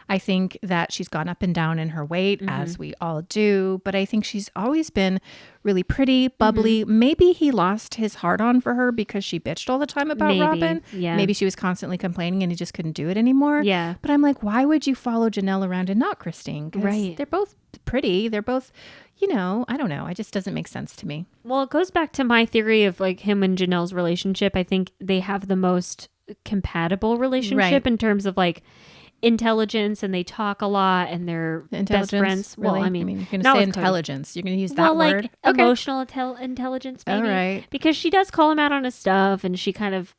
I think that she's gone up and down in her weight, as we all do. But I think she's always been really pretty, bubbly. Maybe he lost his heart on for her because she bitched all the time about Robyn. Yeah. Maybe she was constantly complaining and he just couldn't do it anymore. Yeah. But I'm like, why would you follow Janelle around and not Christine? Right. They're both pretty. They're both, I don't know. It just doesn't make sense to me. Well, it goes back to my theory of like him and Janelle's relationship. I think they have the most compatible relationship in terms of like intelligence, and they talk a lot, and they're best friends. Really? Well, I mean you're going to say intelligence. You're going to use that word? Like emotional intelligence, maybe. All right. Because she does call him out on his stuff, and she kind of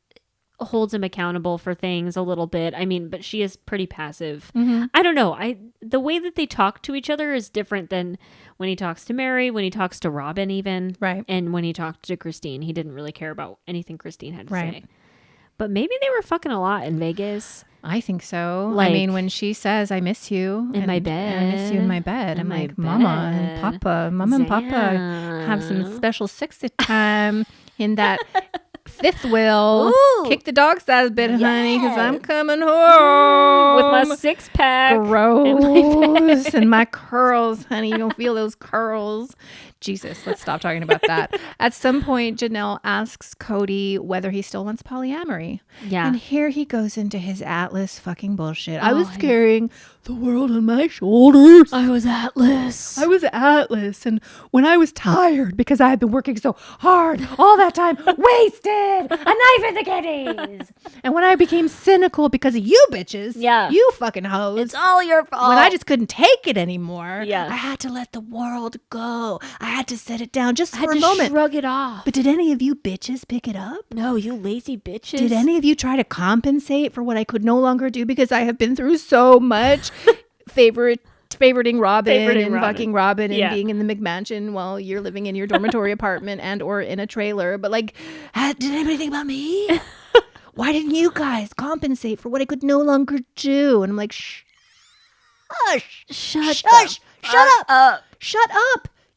holds him accountable for things a little bit. I mean, but she is pretty passive. I don't know. The way that they talk to each other is different than when he talks to Meri, when he talks to Robyn even. Right. And when he talked to Christine. He didn't really care about anything Christine had to say. But maybe they were fucking a lot in Vegas. I think so. Like, I mean, when she says, I miss you in my bed. I miss you in my bed. I'm like, Mama and Papa. Mama and Papa have some special sexy time in that fifth wheel. Ooh. Kick the dogs out a bit, honey, because I'm coming home. With my 6-pack. Gross. And my curls, honey. You don't feel those curls. Jesus, let's stop talking about that. At some point, Janelle asks Kody whether he still wants polyamory. Yeah. And here he goes into his Atlas fucking bullshit. I was carrying the world on my shoulders. I was Atlas. And when I was tired because I had been working so hard all that time, wasted a knife in the kidneys. And when I became cynical because of you bitches, you fucking hoes. It's all your fault. When I just couldn't take it anymore, I had to let the world go. I had to set it down just for a moment. Shrug it off. But did any of you bitches pick it up? No, you lazy bitches. Did any of you try to compensate for what I could no longer do because I have been through so much favoriting Robyn and fucking Robyn and being in the McMansion while you're living in your dormitory apartment and or in a trailer? But like, did anybody think about me? Why didn't you guys compensate for what I could no longer do? And I'm like, shut up.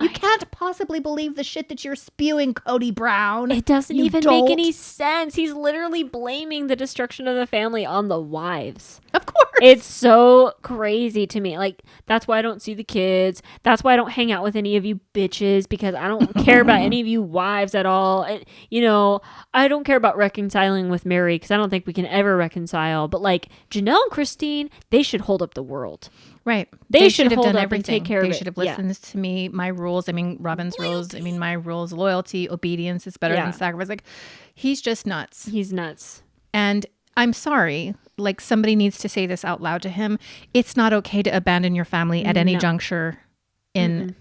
You can't possibly believe the shit that you're spewing, Kody Brown. It doesn't even make any sense. He's literally blaming the destruction of the family on the wives. Of course. It's so crazy to me. Like, that's why I don't see the kids. That's why I don't hang out with any of you bitches, because I don't care about any of you wives at all. And, you know, I don't care about reconciling with Meri because I don't think we can ever reconcile. But like Janelle and Christine, they should hold up the world. Right. They should have done everything. And take care of it. They should have listened to me, my rules. I mean, Robyn's rules. I mean, my rules, loyalty, obedience is better than sacrifice. Like, he's just nuts. He's nuts. And I'm sorry, like, somebody needs to say this out loud to him. It's not okay to abandon your family at any juncture in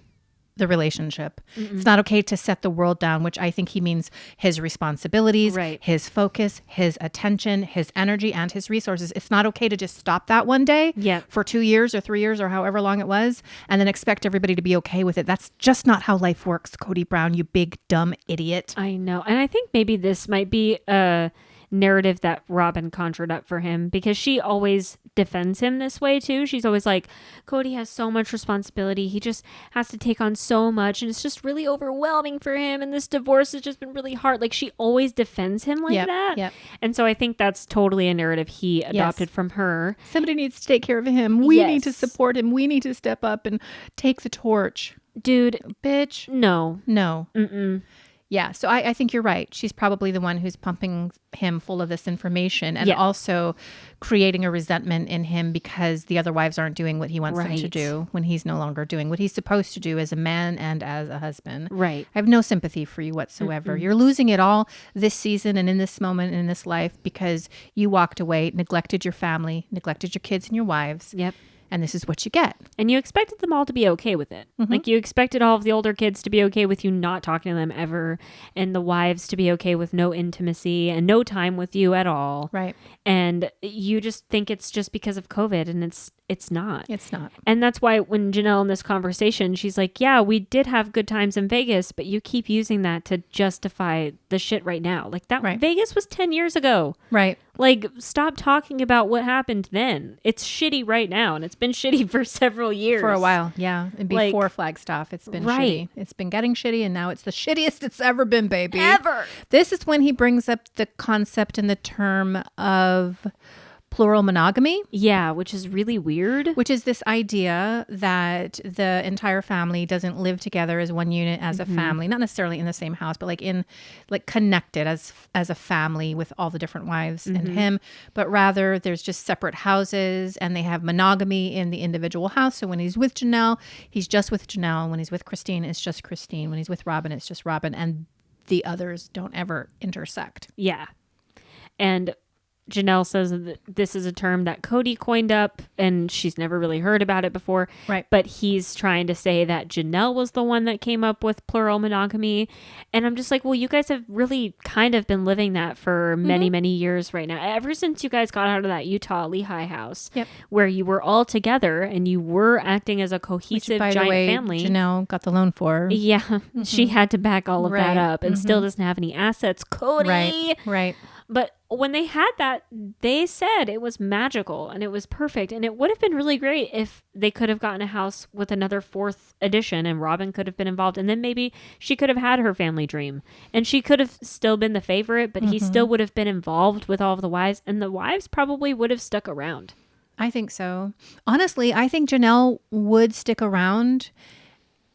the relationship. It's not okay to set the world down, which I think he means his responsibilities, his focus, his attention, his energy, and his resources. It's not okay to just stop that one day for 2 years or 3 years or however long it was, and then expect everybody to be okay with it. That's just not how life works, Kody Brown, you big, dumb idiot. I know. And I think maybe this might be a narrative that Robyn conjured up for him, because she always defends him this way too. She's always like, Kody has so much responsibility. He just has to take on so much, and it's just really overwhelming for him. And this divorce has just been really hard. Like, she always defends him like that. Yep. And so I think that's totally a narrative he adopted from her. Somebody needs to take care of him. We need to support him. We need to step up and take the torch. Dude. Bitch. No. Mm-mm. Yeah, so I think you're right. She's probably the one who's pumping him full of this information and also creating a resentment in him because the other wives aren't doing what he wants them to do when he's no longer doing what he's supposed to do as a man and as a husband. Right. I have no sympathy for you whatsoever. You're losing it all this season and in this moment and in this life because you walked away, neglected your family, neglected your kids and your wives. Yep. And this is what you get. And you expected them all to be okay with it. Like, you expected all of the older kids to be okay with you not talking to them ever, and the wives to be okay with no intimacy and no time with you at all. Right. And you just think it's just because of COVID, and it's not. It's not. And that's why when Janelle in this conversation, she's like, yeah, we did have good times in Vegas, but you keep using that to justify the shit right now. Like, that Vegas was 10 years ago. Right. Like, stop talking about what happened then. It's shitty right now, and it's been shitty for several years. For a while, yeah. And before Flagstaff, it's been shitty. It's been getting shitty, and now it's the shittiest it's ever been, baby. Ever. This is when he brings up the concept and the term of plural monogamy. Yeah, which is really weird. Which is this idea that the entire family doesn't live together as one unit as a family, not necessarily in the same house, but like connected as a family with all the different wives and him, but rather there's just separate houses and they have monogamy in the individual house. So when he's with Janelle, he's just with Janelle. When he's with Christine, it's just Christine. When he's with Robyn, it's just Robyn, and the others don't ever intersect. Yeah. And Janelle says that this is a term that Kody coined up and she's never really heard about it before. Right. But he's trying to say that Janelle was the one that came up with plural monogamy. And I'm just like, well, you guys have really kind of been living that for many, many years right now. Ever since you guys got out of that Utah Lehigh house where you were all together and you were acting as a cohesive giant family. Janelle got the loan for. Yeah. She had to back all of that up and still doesn't have any assets. Kody. Right. But when they had that, they said it was magical and it was perfect. And it would have been really great if they could have gotten a house with another fourth edition and Robyn could have been involved. And then maybe she could have had her family dream and she could have still been the favorite, but he still would have been involved with all of the wives, and the wives probably would have stuck around. I think so. Honestly, I think Janelle would stick around,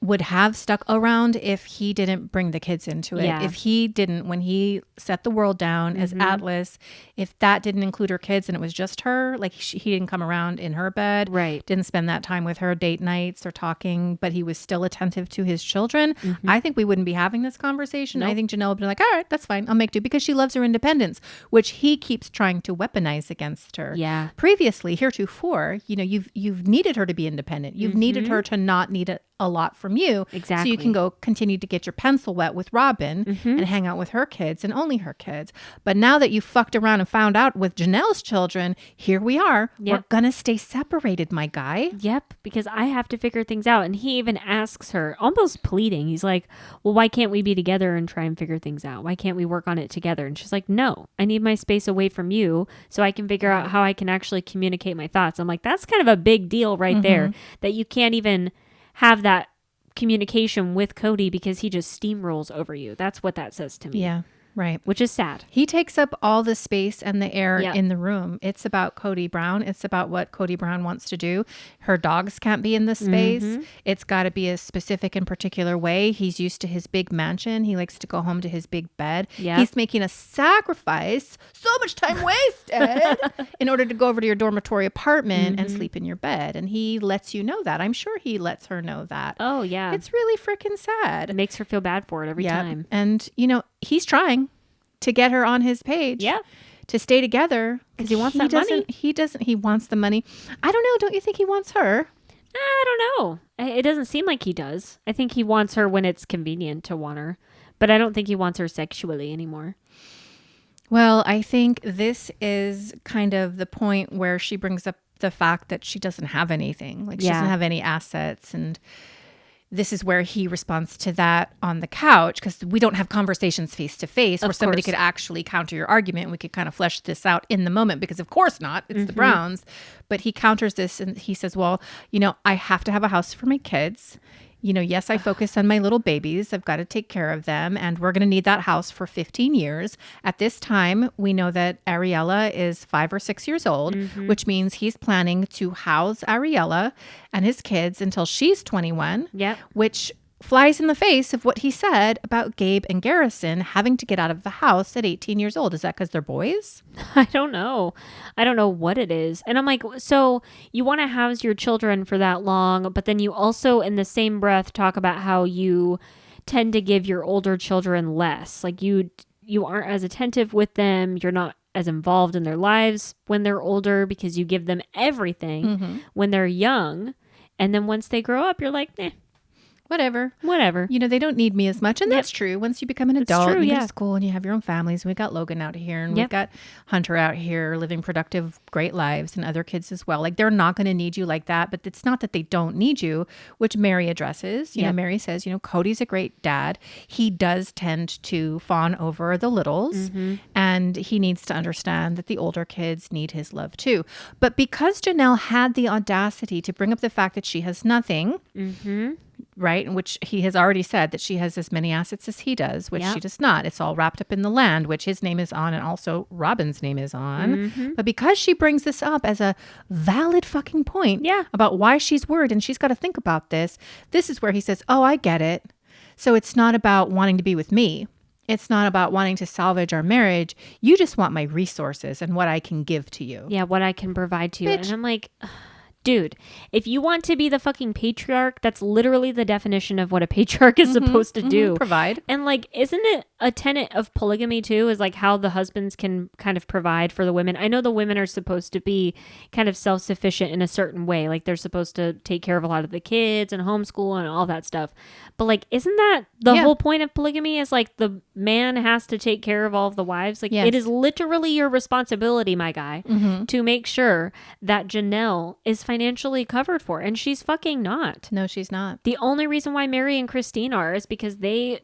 would have stuck around if he didn't bring the kids into it. If he didn't, when he set the world down as Atlas, if that didn't include her kids and it was just her, like he didn't come around in her bed, didn't spend that time with her, date nights or talking, but he was still attentive to his children, I think we wouldn't be having this conversation. I think Janelle would be like, all right, that's fine. I'll make do, because she loves her independence, which he keeps trying to weaponize against her. Yeah. Previously, heretofore, you know, you've needed her to be independent. You've needed her to not need a lot from you. Exactly. So you can go continue to get your pencil wet with Robyn and hang out with her kids and only her kids. But now that you fucked around and found out with Janelle's children, here we are. We're going to stay separated, my guy. Yep. Because I have to figure things out. And he even asks her, almost pleading. He's like, well, why can't we be together and try and figure things out? Why can't we work on it together? And she's like, no, I need my space away from you so I can figure out how I can actually communicate my thoughts. I'm like, that's kind of a big deal right there, that you can't even have that communication with Kody because he just steamrolls over you. That's what that says to me. Yeah. Right. Which is sad. He takes up all the space and the air Yeah. in the room. It's about Kody Brown. It's about what Kody Brown wants to do. Her dogs can't be in this space. It's got to be a specific and particular way. He's used to his big mansion. He likes to go home to his big bed. Yep. He's making a sacrifice, so much time wasted, in order to go over to your dormitory apartment and sleep in your bed. And he lets you know that. I'm sure he lets her know that. Oh, yeah. It's really freaking sad. It makes her feel bad for it every time. And, you know, he's trying to get her on his page. Yeah. To stay together. Because he wants that money. He wants the money. I don't know. Don't you think he wants her? I don't know. It doesn't seem like he does. I think he wants her when it's convenient to want her. But I don't think he wants her sexually anymore. Well, I think this is kind of the point where she brings up the fact that she doesn't have anything. Like she doesn't have any assets. And this is where he responds to that on the couch, because we don't have conversations face to face where somebody could actually counter your argument. We could kind of flesh this out in the moment, because of course not. It's the Browns. But he counters this and he says, well, you know, I have to have a house for my kids. You know, yes, I focus on my little babies. I've got to take care of them. And we're going to need that house for 15 years. At this time, we know that Ariella is 5 or 6 years old, which means he's planning to house Ariella and his kids until she's 21, which flies in the face of what he said about Gabe and Garrison having to get out of the house at 18 years old. Is that because they're boys? I don't know. I don't know what it is. And I'm like, so you want to house your children for that long, but then you also in the same breath talk about how you tend to give your older children less. Like you aren't as attentive with them. You're not as involved in their lives when they're older because you give them everything when they're young. And then once they grow up, you're like, Whatever. You know, they don't need me as much. And that's true. Once you become an adult, true, and you go to school and you have your own families. We've got Logan out here and we've got Hunter out here living productive, great lives, and other kids as well. Like they're not going to need you like that. But it's not that they don't need you, which Meri addresses. You know, Meri says, you know, Kody's a great dad. He does tend to fawn over the littles and he needs to understand that the older kids need his love too. But because Janelle had the audacity to bring up the fact that she has nothing, right? In which he has already said that she has as many assets as he does, which she does not. It's all wrapped up in the land, which his name is on and also Robyn's name is on. But because she brings this up as a valid fucking point about why she's worried and she's got to think about this, this is where he says, oh, I get it. So it's not about wanting to be with me. It's not about wanting to salvage our marriage. You just want my resources and what I can give to you. Yeah, what I can provide to you. Bitch. And I'm like, dude, if you want to be the fucking patriarch, that's literally the definition of what a patriarch is supposed to do. Provide. And like, isn't it a tenet of polygamy too, is like how the husbands can kind of provide for the women? I know the women are supposed to be kind of self-sufficient in a certain way. Like they're supposed to take care of a lot of the kids and homeschool and all that stuff. But like, isn't that the whole point of polygamy, is like the man has to take care of all of the wives? Like it is literally your responsibility, my guy, to make sure that Janelle is financially covered for. And she's fucking not. No, she's not. The only reason why Meri and Christine are is because they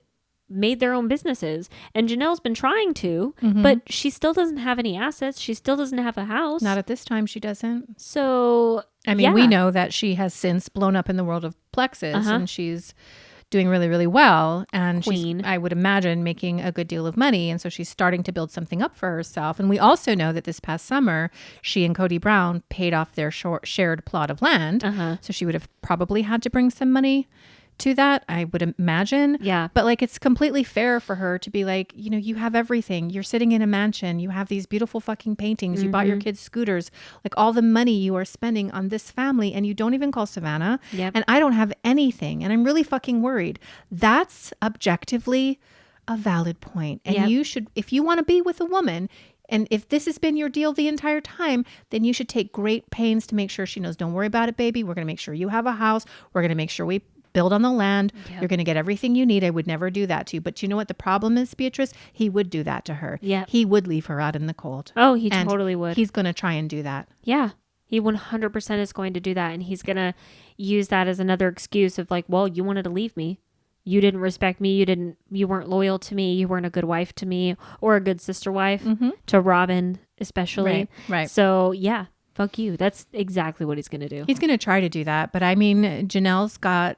made their own businesses. And Janelle's been trying to, but she still doesn't have any assets. She still doesn't have a house. Not at this time, she doesn't. So, I mean, we know that she has since blown up in the world of Plexus and she's doing really, really well. And she's, I would imagine, making a good deal of money. And so she's starting to build something up for herself. And we also know that this past summer, she and Kody Brown paid off their shared plot of land. So she would have probably had to bring some money to that, I would imagine. Yeah. But like, it's completely fair for her to be like, you know, you have everything. You're sitting in a mansion. You have these beautiful fucking paintings. You bought your kids scooters. Like all the money you are spending on this family, and you don't even call Savannah. And I don't have anything. And I'm really fucking worried. That's objectively a valid point. And you should, if you want to be with a woman, and if this has been your deal the entire time, then you should take great pains to make sure she knows, don't worry about it, baby. We're going to make sure you have a house. We're going to make sure we build on the land. You're going to get everything you need. I would never do that to you. But you know what the problem is, Beatrice? He would do that to her. He would leave her out in the cold. Oh, he totally would. He's going to try and do that. Yeah. He 100% is going to do that. And he's going to use that as another excuse of like, well, you wanted to leave me. You didn't respect me. You weren't loyal to me. You weren't a good wife to me, or a good sister wife to Robyn, especially. Right. So yeah, fuck you. That's exactly what he's going to do. He's going to try to do that. But I mean, Janelle's got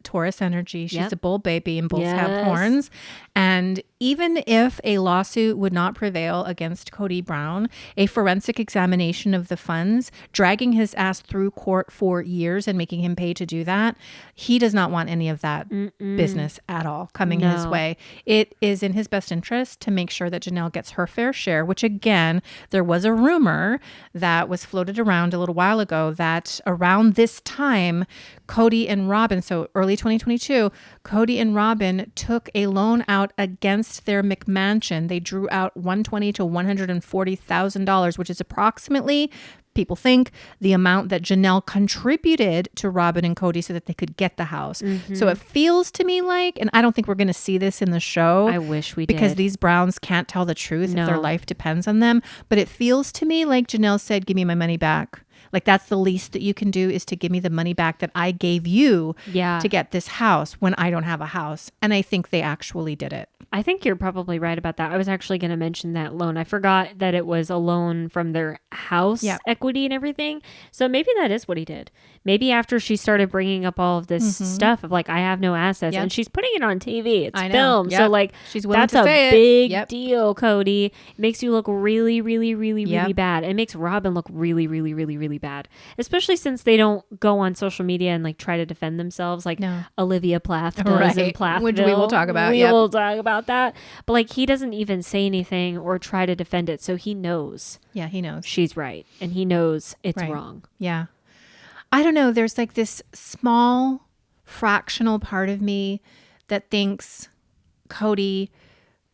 Taurus energy. She's Yep. a bull baby and bulls have Yes. horns. And even if a lawsuit would not prevail against Kody Brown, a forensic examination of the funds, dragging his ass through court for years and making him pay to do that, he does not want any of that business at all coming his way. It is in his best interest to make sure that Janelle gets her fair share, which again, there was a rumor that was floated around a little while ago that around this time, Kody and Robyn, so early 2022, Kody and Robyn took a loan out against their McMansion. They drew out $120,000 to $140,000, which is approximately, people think, the amount that Janelle contributed to Robyn and Kody so that they could get the house. So it feels to me like, and I don't think we're going to see this in the show. I wish we did. Because these Browns can't tell the truth if their life depends on them. But it feels to me like Janelle said, give me my money back. Like that's the least that you can do is to give me the money back that I gave you to get this house when I don't have a house. And I think they actually did it. I think you're probably right about that. I was actually going to mention that loan. I forgot that it was a loan from their house equity and everything. So maybe that is what he did. Maybe after she started bringing up all of this stuff of like, I have no assets and she's putting it on TV. It's film. So like, she's willing that's to a say big deal, Kody. It makes you look really, really, really, really bad. It makes Robyn look really, really, really, really bad. Especially since they don't go on social media and like try to defend themselves like Olivia Plath does in Plathville. Which we will talk about. We will talk about that. But like he doesn't even say anything or try to defend it. So he knows. Yeah, he knows. She's right. And he knows it's wrong. Yeah. I don't know. There's like this small fractional part of me that thinks Kody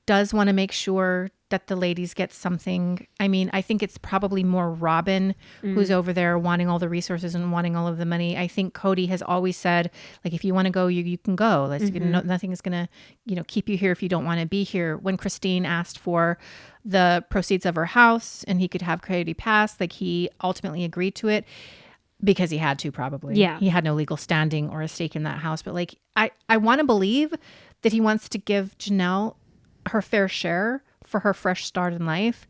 does want to make sure that the ladies get something. I mean, I think it's probably more Robyn who's over there wanting all the resources and wanting all of the money. I think Kody has always said, like, if you want to go, you can go. Nothing is going to, keep you here if you don't want to be here. When Christine asked for the proceeds of her house and he could have Kody pass, like he ultimately agreed to it because he had to probably. Yeah. He had no legal standing or a stake in that house. But like, I want to believe that he wants to give Janelle her fair share for her fresh start in life.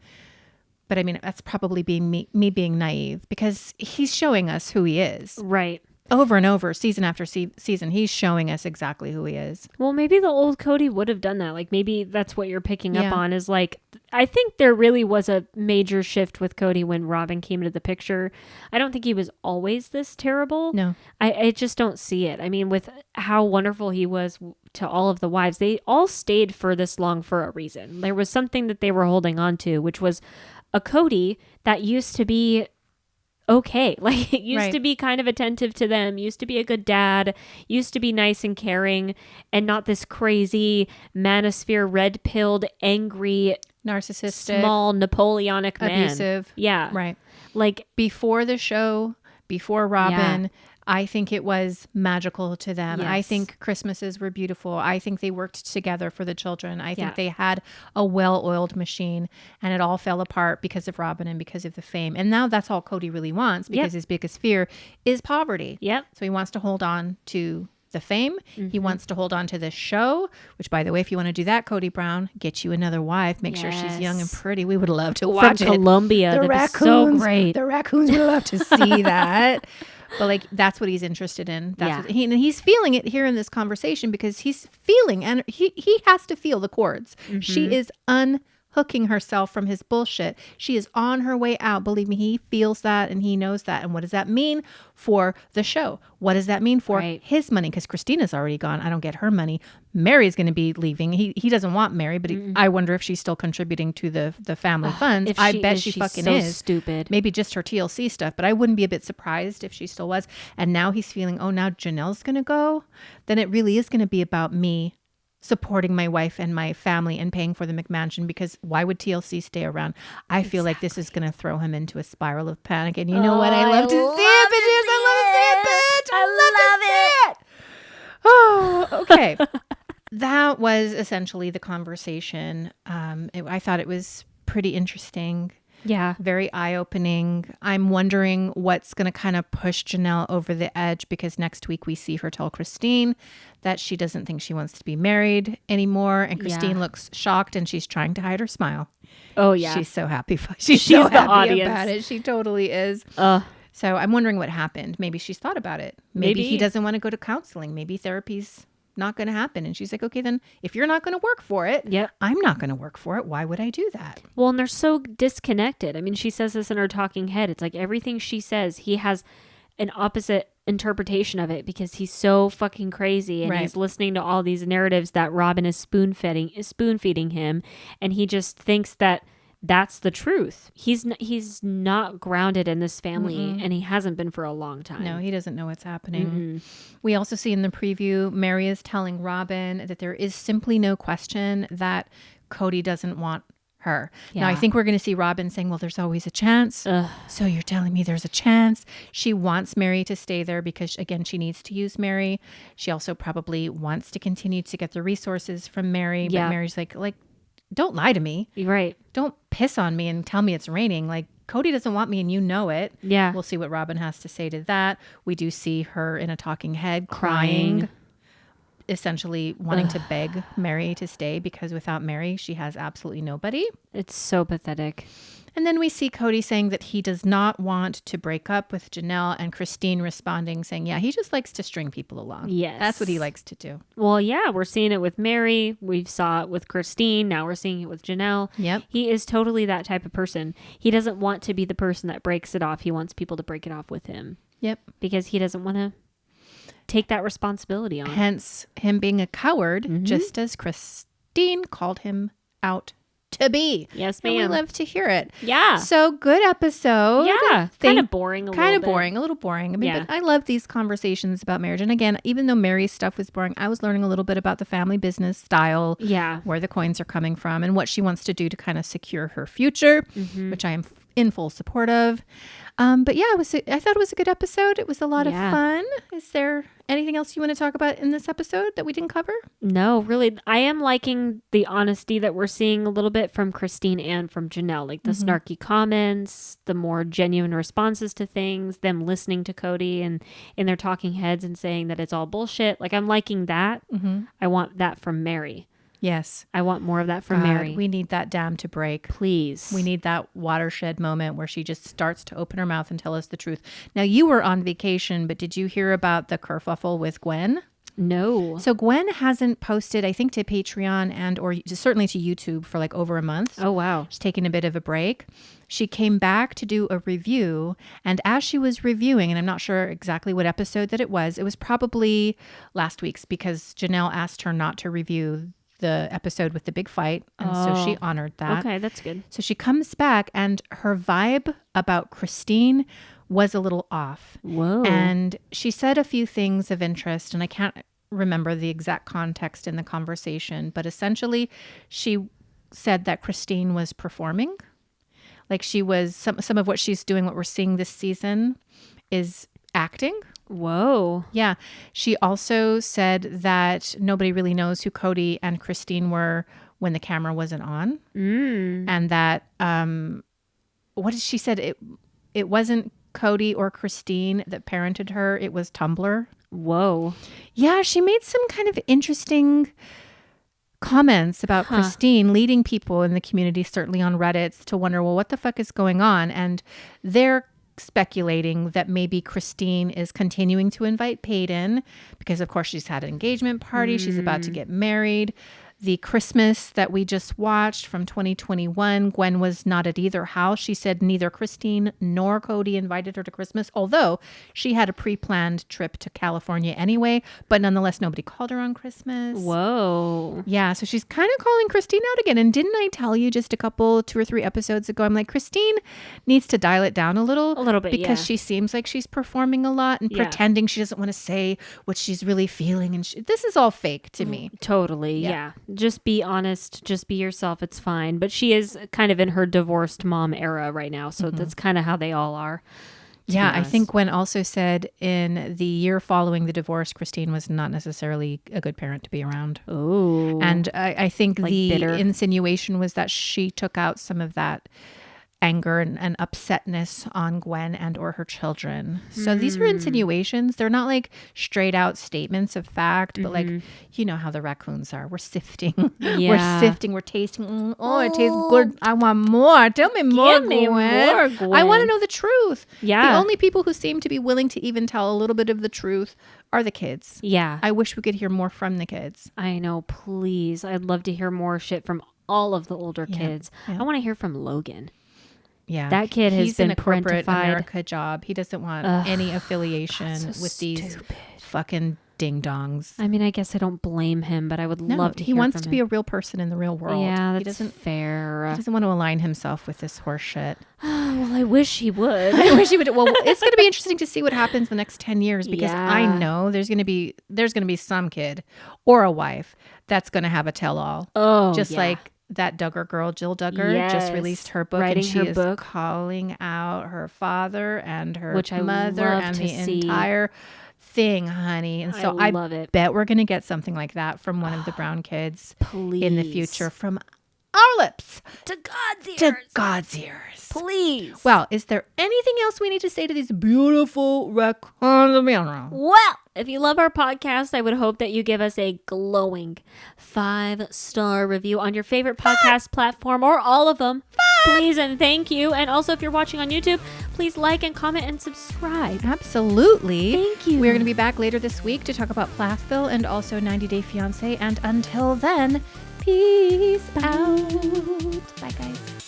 But I mean, that's probably being me being naive because he's showing us who he is. Right. Over and over, season after season, he's showing us exactly who he is. Well, maybe the old Kody would have done that. Like maybe that's what you're picking up on is like, I think there really was a major shift with Kody when Robyn came into the picture. I don't think he was always this terrible. No. I just don't see it. I mean, with how wonderful he was to all of the wives, they all stayed for this long for a reason. There was something that they were holding on to, which was a Kody that used to be okay. Like it used to be kind of attentive to them, used to be a good dad, used to be nice and caring, and not this crazy manosphere, red-pilled, angry, narcissistic, small Napoleonic man. Abusive. Yeah. Right. Like before the show, before Robyn, I think it was magical to them. Yes. I think Christmases were beautiful. I think they worked together for the children. I think they had a well-oiled machine, and it all fell apart because of Robyn and because of the fame. And now that's all Kody really wants because his biggest fear is poverty. Yep. So he wants to hold on to the fame. He wants to hold on to this show, which by the way, if you want to do that, Kody Brown, get you another wife. Make sure she's young and pretty. We would love to watch from Colombia. The That'd be so great. The raccoons would love to see that. But like, that's what he's interested in. That's what he's feeling it here in this conversation because he's feeling, and he has to feel the chords. She is unhooking herself from his bullshit. She is on her way out. Believe me, he feels that and he knows that. And what does that mean for the show? What does that mean for his money? Because Christina's already gone. I don't get her money. Meri's going to be leaving. He doesn't want Meri, but I wonder if she's still contributing to the family funds. I bet she fucking is. Stupid. Maybe just her TLC stuff, but I wouldn't be a bit surprised if she still was. And now he's feeling, oh, now Janelle's going to go. Then it really is going to be about me supporting my wife and my family and paying for the McMansion, because why would TLC stay around? I feel like this is going to throw him into a spiral of panic. And you know what? I love to see it, bitches. I love to see it, bitch. I love it. Oh, okay. That was essentially the conversation. I thought it was pretty interesting. Yeah. Very eye-opening. I'm wondering what's going to kind of push Janelle over the edge, because next week we see her tell Christine that she doesn't think she wants to be married anymore. And Christine looks shocked and she's trying to hide her smile. Oh, yeah. She's so happy. She's so happy about it. She totally is. So I'm wondering what happened. Maybe she's thought about it. Maybe he Maybe. doesn't want to go to counseling. Maybe therapy's not going to happen. And she's like, okay, then if you're not going to work for it, Yep. I'm not going to work for it. Why would I do that? Well, and they're so disconnected. I mean, she says this in her talking head. It's like everything she says, he has an opposite interpretation of it because he's so fucking crazy and Right. he's listening to all these narratives that Robyn is spoon feeding him, and he just thinks that that's the truth. He's not grounded in this family, and he hasn't been for a long time. No, he doesn't know what's happening. We also see in the preview, Meri is telling Robyn that there is simply no question that Kody doesn't want her. Now, I Yeah. think we're going to see Robyn saying, well, there's always a chance. Ugh. So you're telling me there's a chance. She wants Meri to stay there because, again, she needs to use Meri. She also probably wants to continue to get the resources from Meri. But Yeah. Mary's like, don't lie to me. You're right. Don't piss on me and tell me it's raining. Like, Kody doesn't want me and you know it. Yeah. We'll see what Robyn has to say to that. We do see her in a talking head crying, essentially wanting to beg Meri to stay because without Meri, she has absolutely nobody. It's so pathetic. And then we see Kody saying that he does not want to break up with Janelle, and Christine responding saying, yeah, he just likes to string people along. Yes. That's what he likes to do. Well, yeah, we're seeing it with Meri. We saw it with Christine. Now we're seeing it with Janelle. Yep. He is totally that type of person. He doesn't want to be the person that breaks it off. He wants people to break it off with him Yep. because he doesn't want to take that responsibility on. Hence him being a coward, just as Christine called him out to be. Yes, And we ma'am. love to hear it. Yeah. So good episode. Yeah. Kind of boring a Kind little of bit. boring, a little boring. I mean, Yeah. but I love these conversations about marriage. And again, even though Meri's stuff was boring, I was learning a little bit about the family business style, Yeah. where the coins are coming from, and what she wants to do to kind of secure her future, which I am in full support of. But yeah, I thought it was a good episode. It was a lot of Yeah. fun. Is there anything else you want to talk about in this episode that we didn't cover? No, really. I am liking the honesty that we're seeing a little bit from Christine and from Janelle. Like the snarky comments, the more genuine responses to things, them listening to Kody and in their talking heads and saying that it's all bullshit. Like I'm liking that. I want that from Meri. Yes. I want more of that from God, Meri. we need that dam to break. Please. We need that watershed moment where she just starts to open her mouth and tell us the truth. Now, you were on vacation, but did you hear about the kerfuffle with Gwen? No. So Gwen hasn't posted, I think, to Patreon and or certainly to YouTube for like over a month. Oh, wow. She's taking a bit of a break. She came back to do a review, and as she was reviewing, and I'm not sure exactly what episode that it was probably last week's because Janelle asked her not to review the episode with the big fight, and so she honored that. Okay, that's good. So she comes back, and her vibe about Christine was a little off. Whoa. And she said a few things of interest, and I can't remember the exact context in the conversation, but essentially she said that Christine was performing. Like she was, some of what she's doing, what we're seeing this season is acting. Whoa. Yeah. She also said that nobody really knows who Kody and Christine were when the camera wasn't on. And that, what did she said? It wasn't Kody or Christine that parented her. It was Tumblr. Whoa. Yeah. She made some kind of interesting comments about Christine, leading people in the community, certainly on Reddit, to wonder, well, what the fuck is going on? And they're speculating that maybe Christine is continuing to invite Peyton because, of course, she's had an engagement party. She's about to get married. The Christmas that we just watched from 2021, Gwen was not at either house. She said neither Christine nor Kody invited her to Christmas, although she had a pre-planned trip to California anyway, but nonetheless, nobody called her on Christmas. Whoa. Yeah, so she's kind of calling Christine out again. And didn't I tell you just 2 or 3 episodes ago, I'm like, Christine needs to dial it down a little bit, because yeah. she seems like she's performing a lot and pretending she doesn't want to say what she's really feeling. And this is all fake to me. Totally. Yeah. Just be honest. Just be yourself. It's fine. But she is kind of in her divorced mom era right now. So that's kind of how they all are. Yeah, I think Gwen also said in the year following the divorce, Christine was not necessarily a good parent to be around. Oh. And I think Like the bitter. insinuation was that she took out some of that anger and upsetness on Gwen and or her children. So these are insinuations. They're not like straight out statements of fact, but like, you know how the raccoons are. We're sifting. Yeah. We're sifting. We're tasting. Oh, it tastes good. I want more. Tell me more, Give me Gwen. more, Gwen. I want to know the truth. Yeah. The only people who seem to be willing to even tell a little bit of the truth are the kids. Yeah. I wish we could hear more from the kids. I know. Please. I'd love to hear more shit from all of the older kids. Yeah. I want to hear from Logan. Yeah, That kid has he's been in a corporate parentified. America job. He doesn't want any affiliation so with these stupid. fucking ding dongs. I mean, I guess I don't blame him, but I would love to hear he wants from to him. be a real person in the real world. Yeah, he that's doesn't. fair. He doesn't want to align himself with this horse shit. Well, I wish he would. I wish he would. Well, it's going to be interesting to see what happens the next 10 years because Yeah. I know there's going to be some kid or a wife that's going to have a tell-all. Oh, just yeah. like that Duggar girl, Jill Duggar, just Yes. released her book, Writing and she her is book. calling out her father and her Which I mother love and to the see. entire thing, honey. And so I love it. bet we're going to get something like that from one of the brown kids Please. in the future from our lips To God's ears. to God's ears. Please. Well, is there anything else we need to say to these beautiful raccoons? Well, if you love our podcast, I would hope that you give us a glowing 5-star review on your favorite podcast platform or all of them. Please and thank you. And also, if you're watching on YouTube, please like and comment and subscribe. Absolutely. Thank you. We're going to be back later this week to talk about Plathville and also 90 Day Fiancé. And until then, peace out. Bye, guys.